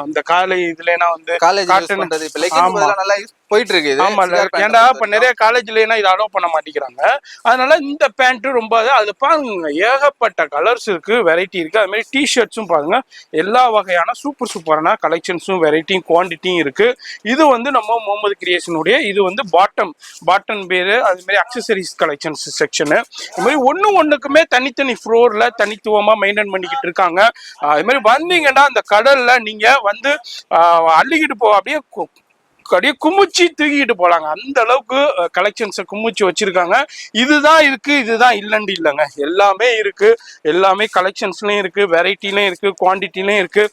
இந்த காலை இதுலனா வந்து காலேஜ் யூஸ் பண்றது. இப்ப லெகின் நல்லா போயிட்டு இருக்கு. ஆமா, ஏன்டா இப்ப நிறைய காலேஜ்ல இது அலோவ் பண்ண மாட்டேங்கிறாங்க. அதனால இந்த பேண்ட் ரொம்ப அது பாருங்க, ஏகப்பட்ட கலர்ஸ் இருக்கு, வெரைட்டி இருக்கு. அது மாதிரி டிஷர்ட்ஸும் பாருங்க, எல்லா வகையான சூப்பரான கலெக்ஷன்ஸும் வெரைட்டியும் குவான்டிட்டியும் இருக்கு. இது வந்து நம்ம முகமது கிரியேஷனுடைய இது வந்து பாட்டம் பேரு. அது மாதிரி அக்சசரிஸ் கலெக்ஷன்ஸ் செக்ஷனு. இது மாதிரி ஒண்ணுக்குமே தனித்தனி ஃப்ளோர்ல தனித்துவமா மெயின்டைன் பண்ணிக்கிட்டு இருக்காங்க. அது மாதிரி வந்தீங்கன்னா அந்த கடல்ல நீங்க வந்து அள்ளிக்கிட்டு அப்படியே குமிச்சு தூக்கிட்டு போலாங்க. அந்த அளவுக்கு கலெக்ஷன்ஸை குமிச்சு வச்சிருக்காங்க. இதுதான் இருக்கு, இதுதான் இல்லைன்னு இல்லைங்க, எல்லாமே இருக்கு. எல்லாமே கலெக்ஷன்ஸ்லயும் இருக்கு, வெரைட்டிலையும் இருக்கு, குவான்டிட்டிலையும் இருக்கு.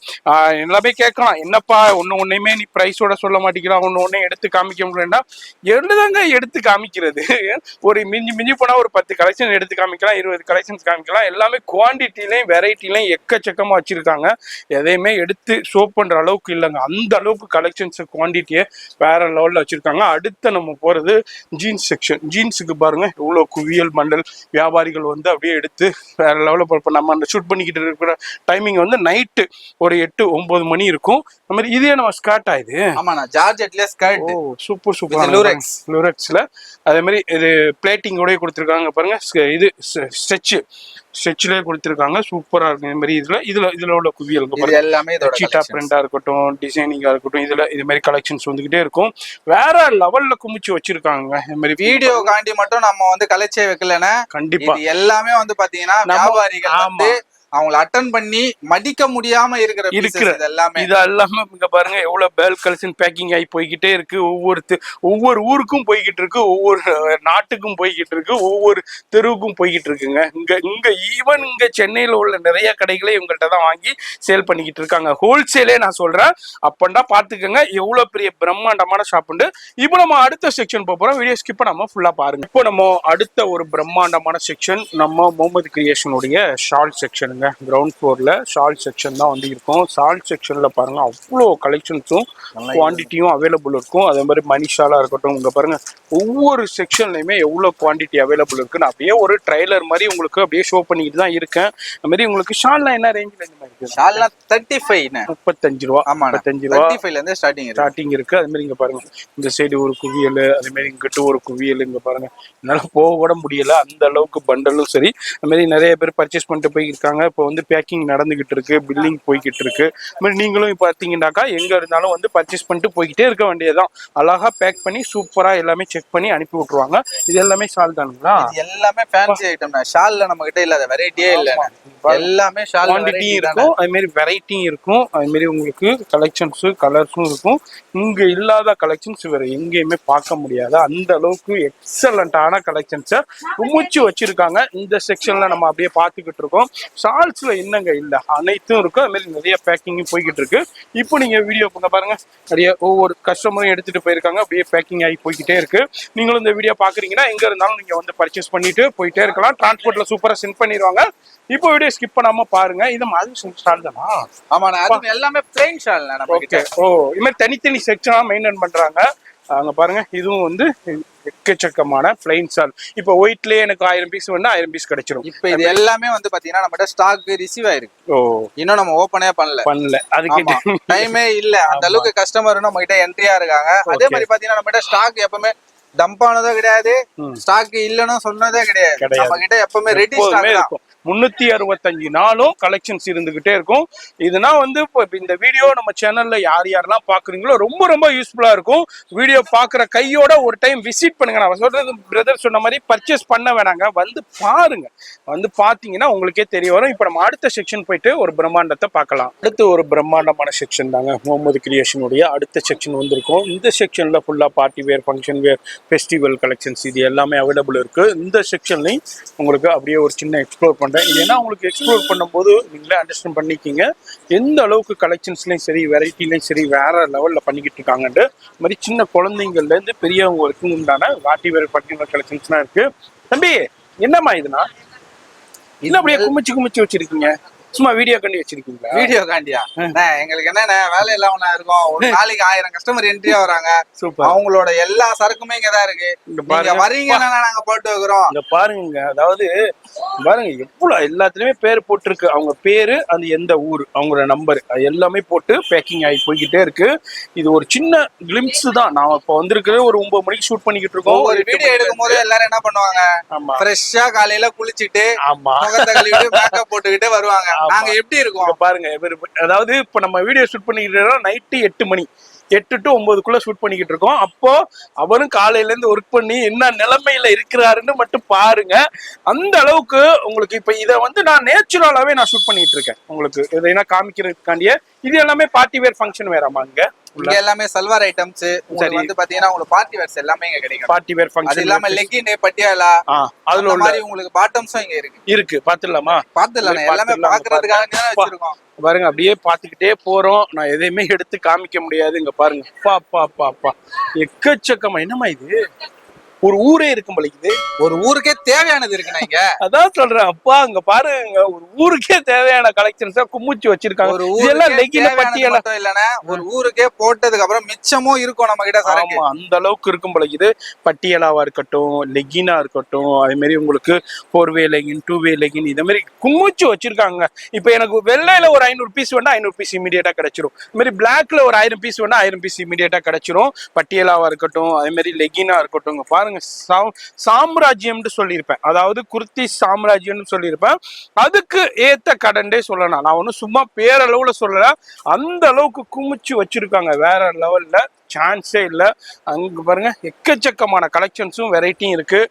எல்லாமே கேட்கலாம், என்னப்பா ஒன்னையுமே நீ பிரைஸோட சொல்ல மாட்டேங்கிறான், ஒன்னே எடுத்து காமிக்க முடியலன்னா என்னதாங்க எடுத்து காமிக்கிறது. ஒரு மிஞ்சி போனா ஒரு 10 கலெக்ஷன் எடுத்து காமிக்கலாம், 20 கலெக்ஷன்ஸ் காமிக்கலாம். எல்லாமே குவான்டிட்டிலையும் வெரைட்டிலையும் எக்கச்சக்கமா வச்சிருக்காங்க. எதையுமே எடுத்து ஷோ பண்ற அளவுக்கு இல்லைங்க. அந்த அளவுக்கு கலெக்ஷன்ஸ் குவான்டிட்டியை வேற லெவல்ல வச்சிருக்காங்க. அடுத்து நம்ம போறது ஜீன்ஸ் செக்ஷன். ஜீன்ஸுக்கு பாருங்க இவ்வளவு குவியல் மண்டல் வியாபாரிகள் வந்து அப்படியே எடுத்து வேற லெவல்ல நம்ம அந்த ஷூட் பண்ணிக்கிட்டு இருக்கிற டைமிங் வந்து நைட்டு ஒரு 8-9 மணி இருக்கும். அந்த மாதிரி இதே நம்ம ஸ்கர்ட் ஆயுது. ஆமாண்ணா, ஜார்ஜெட்ல ஸ்கர்ட். சூப்பர் லூரெக்ஸ்ல அதே மாதிரி இது பிளேட்டிங்கோடய கொடுத்துருக்காங்க பாருங்க. இது ஸ்ட்ரெச்லயே கொடுத்துருக்காங்க, சூப்பரா இருக்கு. இந்த மாதிரி இதுல உள்ள குவியல் எல்லாமே சீட்டா பிரிண்டா இருக்கட்டும், டிசைனிங்கா இருக்கட்டும், இது மாதிரி கலெக்ஷன்ஸ் வந்துகிட்டே இருக்கும். வேற லெவல்ல குமிச்சு வச்சிருக்காங்க. இந்த மாதிரி வீடியோ காண்டி மட்டும் நம்ம வந்து கலெக்ஷன் வைக்கலன்னா கண்டிப்பா எல்லாமே வந்து பாத்தீங்கன்னா வியாபாரிகள் வந்து அவங்கள அட்டன் பண்ணி மடிக்க முடியாம இருக்கிற எல்லாமே இது எல்லாமே இங்க பாருங்க எவ்வளவு பேல் கலெக்ஷன் பேக்கிங் ஆகி போய்கிட்டே இருக்கு. ஒவ்வொரு ஊருக்கும் போய்கிட்டு இருக்கு, ஒவ்வொரு நாட்டுக்கும் போய்கிட்டு இருக்கு, ஒவ்வொரு தெருவுக்கும் போய்கிட்டு இருக்குங்க. இங்க ஈவன் இங்க சென்னையில உள்ள நிறைய கடைகளே இவங்கள்ட்ட தான் வாங்கி சேல் பண்ணிக்கிட்டு இருக்காங்க. ஹோல்சேலே நான் சொல்றேன். அப்பண்டா பாத்துக்கோங்க எவ்வளவு பெரிய பிரம்மாண்டமான ஷாப் உண்டு. இப்போ நம்ம அடுத்த செக்ஷன் போறோம். வீடியோ ஸ்கிப் பண்ணாம ஃபுல்லா பாருங்க. இப்போ நம்ம அடுத்த ஒரு பிரம்மாண்டமான செக்ஷன் நம்ம முகமது கிரியேஷனுடைய ஷால் செக்ஷனுங்க. கிரவுண்ட் ஃப்ளோர்ல ஷால் செக்ஷன் தான் வந்து இருக்கும். ஷால் செக்ஷன்ல பாருங்க அவ்வளோ கலெக்ஷன்ஸும் குவான்டிட்டியும் அவைலபிள் இருக்கும். அதே மாதிரி மணி ஷாலா இருக்கட்டும், இங்க பாருங்க ஒவ்வொரு செக்ஷன்லயுமே எவ்வளவு குவான்டிட்டி அவைலபிள் இருக்குன்னு அப்படியே ஒரு ட்ரைலர் மாதிரி உங்களுக்கு அப்படியே ஷோ பண்ணிட்டு தான் இருக்கேன். அது மாதிரி உங்களுக்கு ஷால்லாம் என்ன ரேஞ்சில் இந்த மாதிரி இருக்கு? ஷால்லாம் 35 35 ரூபா. ஆமா 35 ரூபா 35ல இருந்து ஸ்டார்டிங் இருக்கு. அது மாதிரி இங்க பாருங்க இந்த சைடு ஒரு குவியல், அதே மாதிரி இங்கிட்ட ஒரு குவியல். இங்க பாருங்க என்னால போக கூட முடியல, அந்த அளவுக்கு பண்டலும் சரி. அது மாதிரி நிறைய பேர் பர்ச்சேஸ் பண்ணிட்டு போயிருக்காங்க. இப்போ வந்து பேக்கிங் நடந்துகிட்டு இருக்கு, பில்லிங் போய்கிட்டு இருக்கு. அது மாதிரி நீங்களும் பார்த்தீங்கன்னாக்கா எங்க இருந்தாலும் வந்து பர்ச்சேஸ் பண்ணிட்டு போய்கிட்டே இருக்க வேண்டியதுதான். அழகா பேக் பண்ணி சூப்பரா எல்லாமே செக் பண்ணி அனுப்பி விட்டுருவாங்க. இது எல்லாமே ஷால் தானுங்களா? எல்லாமே ஃபேன்சி ஐட்டம். ஷால்ல நம்ம கிட்ட இல்லாத வெரைட்டியே இல்ல, எல்லாமே ஷால் குவான்டிட்டியும் இருக்கும், அது மாதிரி வெரைட்டியும் இருக்கும். அது மாதிரி உங்களுக்கு கலெக்ஷன்ஸ் கலர்ஸும் இருக்கும். இங்க இல்லாத கலெக்ஷன்ஸ் வேற எங்கேயுமே பார்க்க முடியாது. அந்த அளவுக்கு எக்ஸலண்டான கலெக்ஷன்ஸை குமிச்சு வச்சிருக்காங்க. இந்த செக்ஷன்ல நம்ம அப்படியே பார்த்துக்கிட்டு இருக்கோம். ஷால்ஸ்ல என்னங்க இல்ல, அனைத்தும் இருக்கும். அது மாதிரி நிறைய பேக்கிங்கும் போய்கிட்டு இருக்கு. இப்போ நீங்க வீடியோ பாருங்க, நிறைய ஒவ்வொரு கஸ்டமரும் எடுத்துட்டு போயிருக்காங்க, அப்படியே பேக்கிங் ஆகி போய்கிட்டே இருக்கு. நீங்களும் இந்த வீடியோ பாக்குறீங்கன்னா எங்க இருந்தாலும் நீங்க வந்து பர்ச்சேஸ் பண்ணிட்டு போயிட்டே இருக்கலாம். டிரான்ஸ்போர்ட்ல சூப்பரா சென்ட் பண்ணிடுவாங்க. இப்போ வீடியோ ஸ்கிப் பண்ணாம பாருங்க. இது மாதிரி ஷால் தானா? ஆமா, அது எல்லாமே பிளைன் ஷால். ஓகே. ஓ, இது மாதிரி தனித்தனி செக்ஷனா மெயின்டைன் பண்றாங்க. அங்க பாருங்க இதுவும் வந்து எக்கச்சக்கமான பிளைன் ஷால். இப்போ ஒயிட்லயே எனக்கு 1000 பீஸ் வேணா 1000 பீஸ் கிடைச்சிரும். இப்போ இது எல்லாமே வந்து பாத்தீங்கன்னா நம்ம ஸ்டாக் ரிசீவ் ஆயிருக்கு. ஓ, இன்னும் நம்ம ஓபனே பண்ணல. அதுக்கு டைமே இல்ல. அந்த அளவுக்கு கஸ்டமர் நம்ம கிட்ட என்ட்ரியா இருக்காங்க. அதே மாதிரி பாத்தீங்கன்னா நம்ம கிட்ட ஸ்டாக் எப்பவுமே டம்ப் ஆனதும் கிடையாது, ஸ்டாக் இல்லன்னு சொன்னதே கிடையாது. நம்ம கிட்ட எப்பவுமே ரெடி ஸ்டாக் இருக்கும். 365 நாளும் கலெக்ஷன்ஸ் இருந்துகிட்டே இருக்கும். இதுனா வந்து இப்போ இந்த வீடியோ நம்ம சேனல்ல யாரெல்லாம் பாக்குறீங்களோ ரொம்ப ரொம்ப யூஸ்ஃபுல்லா இருக்கும். வீடியோ பாக்குற கையோட ஒரு டைம் விசிட் பண்ணுங்க. நான் சொல்றது பிரதர் சொன்ன மாதிரி பர்ச்சேஸ் பண்ண வேணாங்க, வந்து பாருங்க. வந்து பாத்தீங்கன்னா உங்களுக்கே தெரிய வரும். இப்போ நம்ம அடுத்த செக்ஷன் போயிட்டு ஒரு பிரம்மாண்டத்தை பார்க்கலாம். அடுத்து ஒரு பிரம்மாண்டமான செக்ஷன் தாங்க முகமது கிரியேஷனுடைய அடுத்த செக்ஷன் வந்திருக்கும். இந்த செக்ஷன்ல ஃபுல்லா பார்ட்டி வேர், ஃபங்க்ஷன் வேர், ஃபெஸ்டிவல் கலெக்ஷன்ஸ் இது எல்லாமே அவைலபிள் இருக்கு. இந்த செக்ஷன்லையும் உங்களுக்கு அப்படியே ஒரு சின்ன எக்ஸ்ப்ளோர் பண்றேன். ஏன்னா உங்களுக்கு எக்ஸ்ப்ளோர் பண்ணும்போது நீங்களே அண்டர்ஸ்டாண்ட் பண்ணிக்கிங்க எந்த அளவுக்கு கலெக்ஷன்ஸ்லையும் சரி வெரைட்டிலையும் சரி வேற லெவல்ல பண்ணிக்கிட்டு இருக்காங்கன்ட்டு. இந்த மாதிரி சின்ன குழந்தைங்கள்ல இருந்து பெரியவங்களுக்கும் உண்டான வாட்டி வேறு பர்டிகுலர் கலெக்ஷன்ஸ்லாம் இருக்கு. தம்பி என்னம்மா இதுனா இல்லை அப்படியே குமிச்சு வச்சிருக்கீங்க? சும்மா வீடியோ காண்டி வச்சிருக்கீங்களா? வீடியோ காண்டியா? எங்களுக்கு என்ன வேலை இல்லாம இருக்கும். ஒரு நாளைக்கு 1000 கஸ்டமர் என்ட்ரியா வராங்க. அவங்களோட எல்லா சரக்குமே இங்கதான் இருக்கு. நீங்க வரீங்கன்னா நாங்க போட்டு வைக்கிறோம். இங்க பாருங்க, அதாவது பாருங்க எவ்வளவு எல்லாத்துலயுமே பேர் போட்டிருக்கு. அவங்க பேரு, அது எந்த ஊர், அவங்களோட நம்பர், அது எல்லாமே போட்டு பேக்கிங் ஆகி போய்கிட்டே இருக்கு. இது ஒரு சின்ன கிளிம்ஸ் தான். நான் இப்ப வந்திருக்கிறது ஒரு 9 மணிக்கு ஷூட் பண்ணிக்கிட்டு இருக்கோம். ஒரு வீடியோ எடுக்கும் போது எல்லாரும் என்ன பண்ணுவாங்க, ஃப்ரெஷ்ஷா காலையில குளிச்சுட்டு முகத்தை கழுவிட்டு மேக்கப் போட்டுக்கிட்டு வருவாங்க. நாங்க எப்படி இருக்கோம் பாருங்க. அதாவது இப்ப நம்ம வீடியோ ஷூட் பண்ணிக்கிட்டு நைட்டு 8 மணி 8 to 9க்குள்ள ஷூட் பண்ணிக்கிட்டு இருக்கோம். அப்போ அவரும் காலையில இருந்து ஒர்க் பண்ணி என்ன நிலைமையில இருக்கிறாருன்னு மட்டும் பாருங்க. அந்த அளவுக்கு உங்களுக்கு இப்ப இதை வந்து நான் நேச்சுரலாவே நான் ஷூட் பண்ணிட்டு இருக்கேன். உங்களுக்கு இதை காமிக்கிறதுக்காண்டியே இது எல்லாமே பார்ட்டி வேர் ஃபங்க்ஷன் வேறாமா? இங்க எல்லாமே சல்வார் ஐட்டம்ஸ் வந்து பாத்தீங்கன்னா உங்களுக்கு பார்ட்டி வேர்ஸ் எல்லாமே இங்க கிடைக்கும். பார்ட்டி வேர் ஃபங்க்ஷன் அது இல்லாம லெகின், பட்டியாலா, அதுல மாதிரி உங்களுக்கு பாட்டம்ஸும் இங்க இருக்கு. பாத்துடலாமா? பாத்துடலாம். எல்லாமே பாக்குறதுக்காக தான் வச்சிருக்கோம். பாருங்க அப்படியே பாத்துக்கிட்டே போறோம். நான் எதையுமே எடுத்து காமிக்க முடியாது. இங்க பாருங்க பா எக்கச்சக்கமா. என்னமா இது ஒரு ஊரே இருக்கும் போல. இது ஒரு ஊருக்கே தேவையானது இருக்குண்ணா இங்க. அதான் சொல்றேன். அப்பா அங்க பாருங்க, ஒரு ஊருக்கே தேவையான கலெக்ஷன்ஸா குமிச்சு வச்சிருக்காங்க. இதெல்லாம் லெகின் பட்டியலாம் இல்லன்னா ஒரு ஊருக்கே போட்டதுக்கு அப்புறம் மிச்சமும் இருக்கும் நம்ம கிட்ட சரக்கு. அந்த அளவுக்கு இருக்கும் போல. இது பட்டியலாவா இருக்கட்டும், லெகினா இருக்கட்டும், அதே மாதிரி உங்களுக்கு 4-வே லெகின், 2-வே லெகின், இதே மாதிரி குமிச்சு வச்சிருக்காங்க. இப்ப எனக்கு வெள்ளையில ஒரு 500 பீஸ் வேணா 500 பீஸ் இமீடியட்டா கிடைச்சிரும். இது மாதிரி பிளாக்ல ஒரு 1000 பீஸ் வேணா 1000 பீஸ் இமீடியட்டா கிடைச்சிரும். பட்டியலாவா இருக்கட்டும், அதே மாதிரி லெகினா இருக்கட்டும். பாருங்க சாம்ராஜ்யம்னு சொல்லியிருப்பேன், அதாவது குர்த்தி சாம்ராஜ்யம்னு சொல்லியிருப்பேன். அதுக்கு ஏத்த கடன்டே சொல்லலாம். நான் ஒன்னும் சும்மா பேரளவுல சொல்லல, அந்த அளவுக்கு குமிச்சு வச்சிருக்காங்க வேற லெவல்ல. சான்ஸே இல்லை. அங்கே பாருங்க எக்கச்சக்கமான கலெக்ஷன்ஸும் வெரைட்டியும் இருக்கு.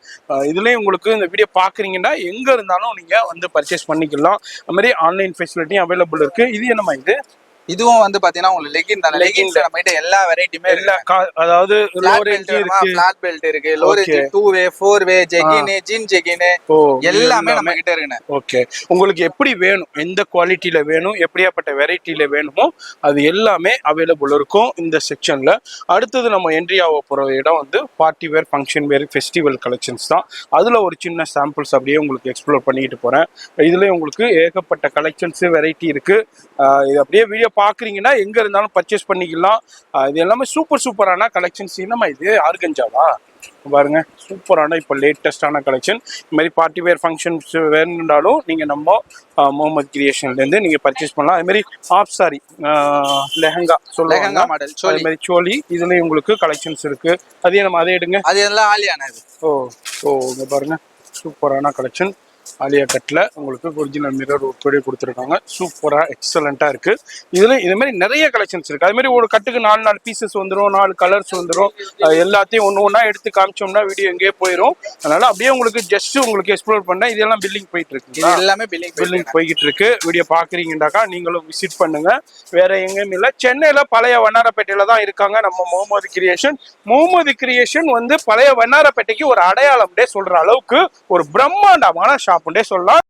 இதுலேயும் உங்களுக்கு இந்த வீடியோ பார்க்குறீங்கன்னா எங்கே இருந்தாலும் நீங்கள் வந்து பர்ச்சேஸ் பண்ணிக்கலாம். அது மாதிரி ஆன்லைன் ஃபெசிலிட்டியும் அவைலபிள் இருக்கு. இது என்னம்மா இது? இதுவும் வந்து பாத்தீங்கன்னா உங்களுக்கு லெகின் தான். லெகின்ஸ்ல நம்ம கிட்ட எல்லா வெரைட்டியுமே எல்லா அதாவது லோ ரேஞ்ச் இருக்கு, ஃபிளாட் பெல்ட் இருக்கு, லோ ரேஞ்ச் 2-வே 4-வே ஜெகின், ஜின் ஜெகின் எல்லாமே நம்ம கிட்ட இருக்குண்ணே. ஓகே, உங்களுக்கு எப்படி வேணும், எந்த குவாலிட்டியில வேணும், எப்படியாப்பட்ட வெரைட்டியில வேணுமோ அது எல்லாமே அவைலபிள் இருக்கும் இந்த செக்ஷன்ல. அடுத்தது நம்ம என்ட்ரி ஆக போற இடம் வந்து பார்ட்டி வேர், ஃபங்க்ஷன் வேர், ஃபெஸ்டிவல் கலெக்ஷன்ஸ் தான். அதுல ஒரு சின்ன சாம்பிள்ஸ் அப்படியே உங்களுக்கு எக்ஸ்ப்ளோர் பண்ணிட்டு போறேன். இதுல உங்களுக்கு ஏகப்பட்ட கலெக்ஷன்ஸ் வெரைட்டி இருக்கு. இது அப்படியே வீடியோ பாக்குறீங்கன்னா எங்க இருந்தாலும் பர்ச்சேஸ் பண்ணிக்கலாம். இது எல்லாமே சூப்பரான கலெக்ஷன்ஸ். என்னமா இது ஆர்கன்ஜாவா? பாருங்க சூப்பரான இப்போ லேட்டஸ்டான கலெக்ஷன். இந்த மாதிரி பார்ட்டி வேர் ஃபங்க்ஷன்ஸ் வேணுன்றாலும் நீங்க நம்ம முகமது கிரியேஷன்ல இருந்து நீங்க பர்ச்சேஸ் பண்ணலாம். அது மாதிரி ஆப் சாரி லெஹங்கா சொல்லுவாங்க மாடல், அது மாதிரி சோலி, இதுலயும் உங்களுக்கு கலெக்ஷன்ஸ் இருக்கு. அதே நம்ம அதை எடுங்க. அது எல்லாம் ஆலியான இது. இங்க பாருங்க சூப்பரான கலெக்ஷன். ஆலியா கட்ல உங்களுக்கு ஒரிஜினல் மிரர் ஒர்க்கோட கொடுத்துருக்காங்க. சூப்பரா எக்ஸலண்டா இருக்கு. இதுல இது மாதிரி நிறைய கலெக்ஷன்ஸ் இருக்கு. அது மாதிரி ஒரு கட்டுக்கு 4 பீசஸ் வந்துடும், 4 கலர்ஸ் வந்துடும். எல்லாத்தையும் ஒண்ணா எடுத்து காமிச்சோம்னா வீடியோ எங்கேயே போயிடும். அதனால அப்படியே உங்களுக்கு ஜஸ்ட் உங்களுக்கு எக்ஸ்ப்ளோர் பண்ண இதெல்லாம் பில்லிங் போயிட்டு இருக்கு. இது எல்லாமே பில்லிங் போய்கிட்டு இருக்கு. வீடியோ பாக்குறீங்கன்னாக்கா நீங்களும் விசிட் பண்ணுங்க. வேற எங்கேயும் இல்லை, சென்னையில பழைய வண்ணாரப்பேட்டையில தான் இருக்காங்க நம்ம முகமது கிரியேஷன். முகமது கிரியேஷன் வந்து பழைய வண்ணாரப்பேட்டைக்கு ஒரு அடையாளம் சொல்ற அளவுக்கு ஒரு பிரம்மாண்டமான ஷாப் சொல்லலாம்.